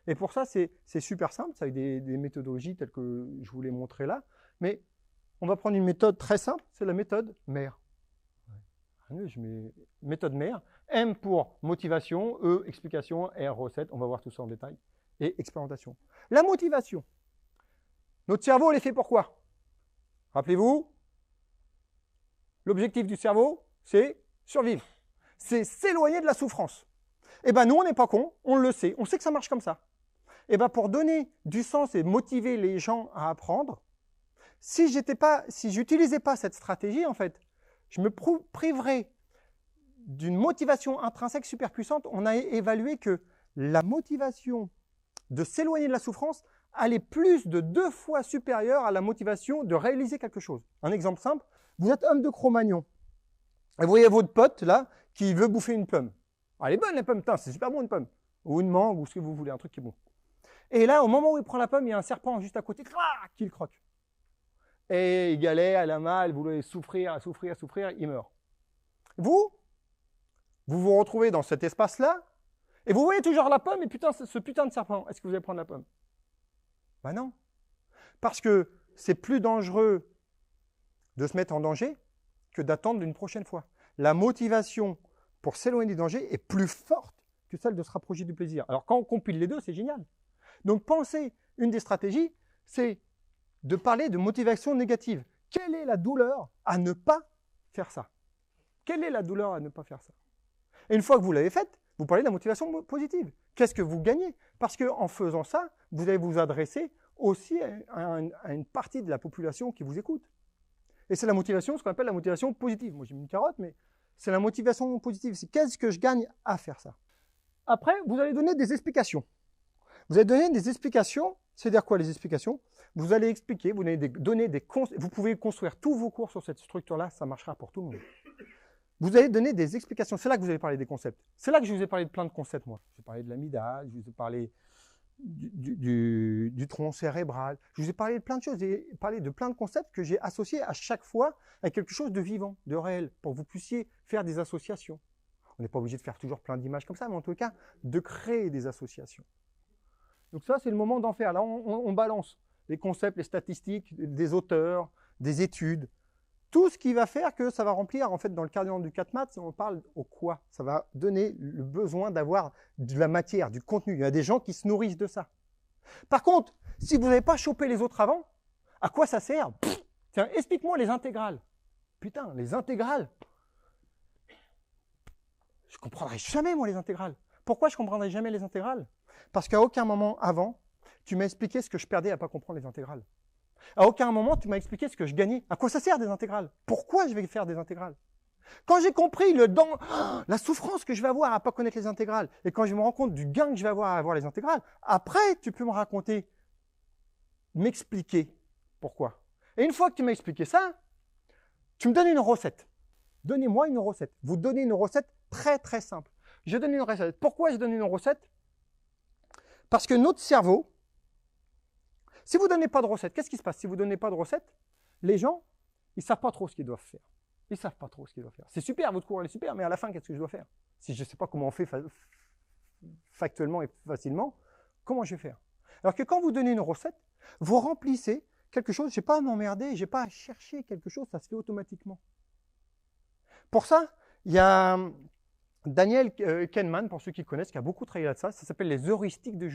Et pour ça, c'est super simple, ça avec des méthodologies telles que je vous les montrais là. Mais on va prendre une méthode très simple, c'est la méthode MAIR. Je mets méthode MAIR. M pour motivation, E, explication, R, recette. On va voir tout ça en détail. Et expérimentation. La motivation. Notre cerveau, il est fait pour quoi? Rappelez-vous, l'objectif du cerveau, c'est survivre. C'est s'éloigner de la souffrance. Eh bien, nous, on n'est pas cons, on le sait, on sait que ça marche comme ça. Eh bien, pour donner du sens et motiver les gens à apprendre, si j'utilisais pas cette stratégie, en fait, je me priverais d'une motivation intrinsèque super puissante. On a évalué que la motivation de s'éloigner de la souffrance allait plus de 2 fois supérieure à la motivation de réaliser quelque chose. Un exemple simple, vous êtes homme de Cro-Magnon. Et vous voyez votre pote, là, qui veut bouffer une pomme. Ah, elle est bonne, la pomme, c'est super bon, une pomme. Ou une mangue, ou ce que vous voulez, un truc qui est bon. Et là, au moment où il prend la pomme, il y a un serpent juste à côté, qui le croque. Et il galère, il a mal, il voulait souffrir, il meurt. Vous vous retrouvez dans cet espace-là, et vous voyez toujours la pomme, et putain, ce putain de serpent. Est-ce que vous allez prendre la pomme? Ben non. Parce que c'est plus dangereux de se mettre en danger que d'attendre une prochaine fois. La motivation pour s'éloigner du danger est plus forte que celle de se rapprocher du plaisir. Alors quand on compile les deux, c'est génial. Donc pensez, une des stratégies, c'est de parler de motivation négative. Quelle est la douleur à ne pas faire ça? Quelle est la douleur à ne pas faire ça? Et une fois que vous l'avez faite, vous parlez de la motivation positive. Qu'est-ce que vous gagnez? Parce qu'en faisant ça, vous allez vous adresser aussi à une partie de la population qui vous écoute. Et c'est la motivation, ce qu'on appelle la motivation positive. Moi, j'ai mis une carotte, mais c'est la motivation positive. C'est qu'est-ce que je gagne à faire ça? Après, vous allez donner des explications. Vous allez donner des explications. C'est-à-dire quoi, les explications? Vous allez expliquer, vous allez donner des conseils. Vous pouvez construire tous vos cours sur cette structure-là, ça marchera pour tout le monde. Vous allez donner des explications. C'est là que vous allez parler des concepts. C'est là que je vous ai parlé de plein de concepts, moi. J'ai parlé de l'amygdale, je vous ai parlé du tronc cérébral. Je vous ai parlé de plein de choses. J'ai parlé de plein de concepts que j'ai associés à chaque fois à quelque chose de vivant, de réel, pour que vous puissiez faire des associations. On n'est pas obligé de faire toujours plein d'images comme ça, mais en tout cas, de créer des associations. Donc ça, c'est le moment d'en faire. Là, on balance les concepts, les statistiques, des auteurs, des études. Tout ce qui va faire que ça va remplir, en fait, dans le carnet du 4 maths, on parle au quoi. Ça va donner le besoin d'avoir de la matière, du contenu. Il y a des gens qui se nourrissent de ça. Par contre, si vous n'avez pas chopé les autres avant, à quoi ça sert? Tiens, explique-moi les intégrales. Putain, les intégrales. Je ne comprendrai jamais, moi, les intégrales. Pourquoi je ne comprendrai jamais les intégrales? Parce qu'à aucun moment avant, tu m'as expliqué ce que je perdais à ne pas comprendre les intégrales. À aucun moment, tu m'as expliqué ce que je gagnais. À quoi ça sert des intégrales? Pourquoi je vais faire des intégrales? Quand j'ai compris la souffrance que je vais avoir à ne pas connaître les intégrales, et quand je me rends compte du gain que je vais avoir à avoir les intégrales, après, tu peux me raconter, m'expliquer pourquoi. Et une fois que tu m'as expliqué ça, tu me donnes une recette. Donnez-moi une recette. Vous donnez une recette très très simple. Je donne une recette. Pourquoi je donne une recette? Parce que notre cerveau, si vous ne donnez pas de recette, qu'est-ce qui se passe? Si vous ne donnez pas de recette, les gens, ils ne savent pas trop ce qu'ils doivent faire. Ils ne savent pas trop ce qu'ils doivent faire. C'est super, votre cours est super, mais à la fin, qu'est-ce que je dois faire? Si je ne sais pas comment on fait factuellement et facilement, comment je vais faire? Alors que quand vous donnez une recette, vous remplissez quelque chose, je n'ai pas à m'emmerder, je n'ai pas à chercher quelque chose, ça se fait automatiquement. Pour ça, il y a Daniel Kahneman, pour ceux qui connaissent, qui a beaucoup travaillé là-dessus, ça s'appelle les heuristiques de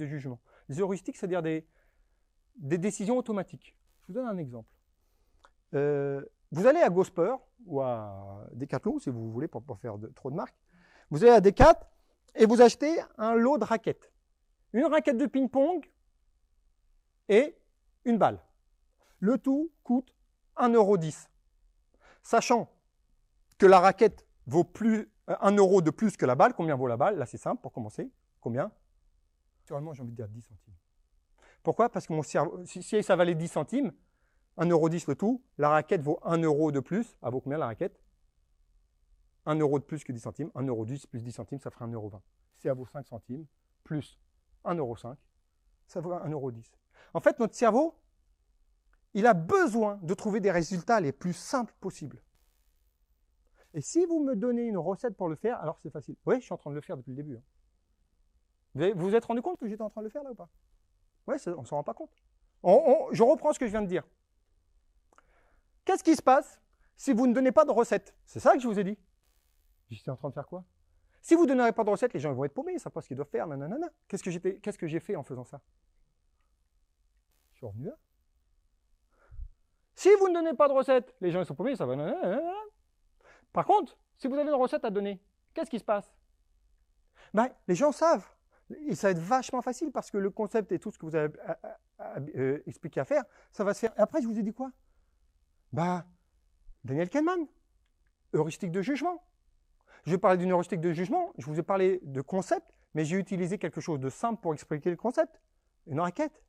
jugement. Les heuristiques, c'est-à-dire des décisions automatiques. Je vous donne un exemple. Vous allez à Gosper ou à Decathlon, si vous voulez, pour ne pas faire trop de marques. Vous allez à Decathlon et vous achetez un lot de raquettes. Une raquette de ping-pong et une balle. Le tout coûte 1,10 €. Sachant que la raquette vaut plus 1 € de plus que la balle. Combien vaut la balle? Là, c'est simple pour commencer. Combien? Naturellement, j'ai envie de dire 10 centimes. Pourquoi? Parce que mon cerveau, si ça valait 10 centimes, 1,10 € le tout, la raquette vaut 1 € de plus. Elle vaut combien la raquette? 1 € de plus que 10 centimes. 1,10 € plus 10 centimes, ça ferait 1,20 €. Si elle vaut 5 centimes, plus 1,05 €, ça vaut 1,10 €. En fait, notre cerveau, il a besoin de trouver des résultats les plus simples possibles. Et si vous me donnez une recette pour le faire, alors c'est facile. Oui, je suis en train de le faire depuis le début. Vous vous êtes rendu compte que j'étais en train de le faire là ou pas? Oui, on ne s'en rend pas compte. Je reprends ce que je viens de dire. Qu'est-ce qui se passe si vous ne donnez pas de recette? C'est ça que je vous ai dit. J'étais en train de faire quoi? Si vous ne donnerez pas de recette, les gens vont être paumés, ils ne savent pas ce qu'ils doivent faire. Nanana. Qu'est-ce que j'ai fait en faisant ça? Je suis revenu là. Si vous ne donnez pas de recette, les gens ils sont paumés, ça va. Nanana. Par contre, si vous avez une recette à donner, qu'est-ce qui se passe? Les gens savent. Et ça va être vachement facile parce que le concept et tout ce que vous avez expliqué à faire, ça va se faire. Et après, je vous ai dit quoi? Daniel Kahneman, heuristique de jugement. Je vais parler d'une heuristique de jugement, je vous ai parlé de concept, mais j'ai utilisé quelque chose de simple pour expliquer le concept. Une raquette.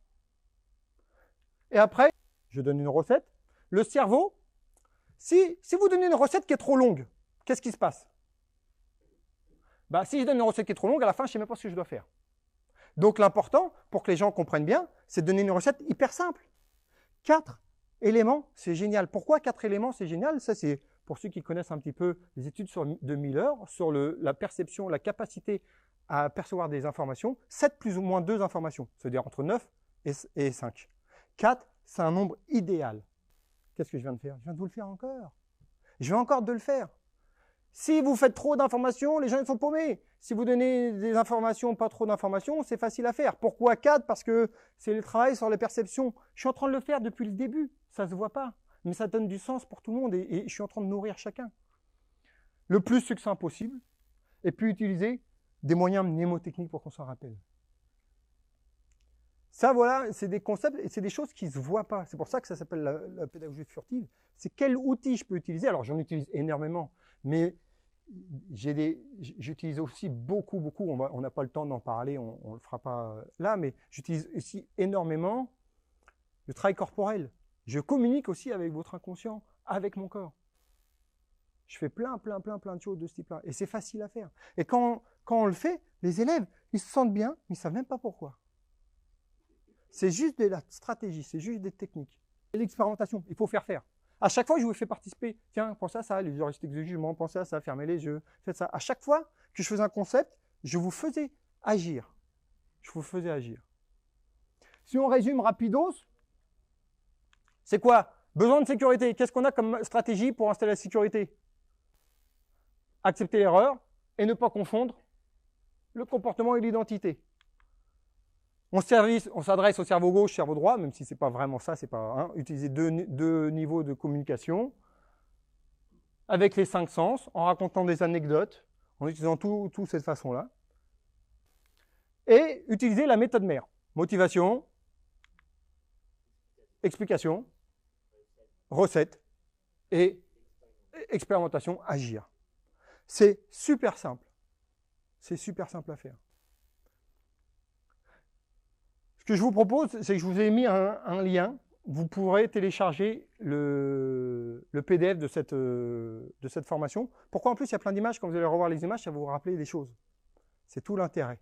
Et après, je donne une recette. Le cerveau, si vous donnez une recette qui est trop longue, qu'est-ce qui se passe? Si je donne une recette qui est trop longue, à la fin, je ne sais même pas ce que je dois faire. Donc l'important, pour que les gens comprennent bien, c'est de donner une recette hyper simple. 4 éléments, c'est génial. Pourquoi 4 éléments, c'est génial? Ça, c'est pour ceux qui connaissent un petit peu les études de Miller, sur la perception, la capacité à percevoir des informations. 7 plus ou moins 2 informations, c'est-à-dire entre 9 et 5. 4, c'est un nombre idéal. Qu'est-ce que je viens de faire? Je viens de vous le faire encore. Je vais encore de le faire. Si vous faites trop d'informations, les gens ils sont paumés. Si vous donnez des informations, pas trop d'informations, c'est facile à faire. Pourquoi 4? Parce que c'est le travail sur les perceptions. Je suis en train de le faire depuis le début, ça ne se voit pas. mais ça donne du sens pour tout le monde et je suis en train de nourrir chacun. Le plus succinct possible, et puis utiliser des moyens mnémotechniques pour qu'on s'en rappelle. Ça, voilà, c'est des concepts et c'est des choses qui ne se voient pas. C'est pour ça que ça s'appelle la pédagogie furtive. C'est quel outil je peux utiliser. Alors, j'en utilise énormément, mais j'utilise aussi beaucoup. On n'a pas le temps d'en parler, on ne le fera pas là, mais j'utilise aussi énormément le travail corporel. Je communique aussi avec votre inconscient, avec mon corps. Je fais plein de choses de ce type-là. Et c'est facile à faire. Et quand on le fait, les élèves, ils se sentent bien, mais ils ne savent même pas pourquoi. C'est juste de la stratégie, c'est juste des techniques. Et l'expérimentation, il faut faire. À chaque fois, je vous fais participer. Tiens, pensez à ça, les heuristiques de jugement, pensez à ça, fermez les yeux, faites ça. À chaque fois que je faisais un concept, je vous faisais agir. Si on résume rapidos, c'est quoi? Besoin de sécurité. Qu'est-ce qu'on a comme stratégie pour installer la sécurité? Accepter l'erreur et ne pas confondre le comportement et l'identité. On s'adresse au cerveau gauche, cerveau droit, même si c'est pas vraiment ça, c'est pas utiliser deux niveaux de communication avec les 5 sens, en racontant des anecdotes, en utilisant tout cette façon-là, et utiliser la méthode mère. Motivation, explication, recette et expérimentation, agir. C'est super simple. C'est super simple à faire. Ce que je vous propose, c'est que je vous ai mis un lien. Vous pourrez télécharger le PDF de cette formation. Pourquoi en plus il y a plein d'images? Quand vous allez revoir les images, ça va vous rappeler des choses. C'est tout l'intérêt.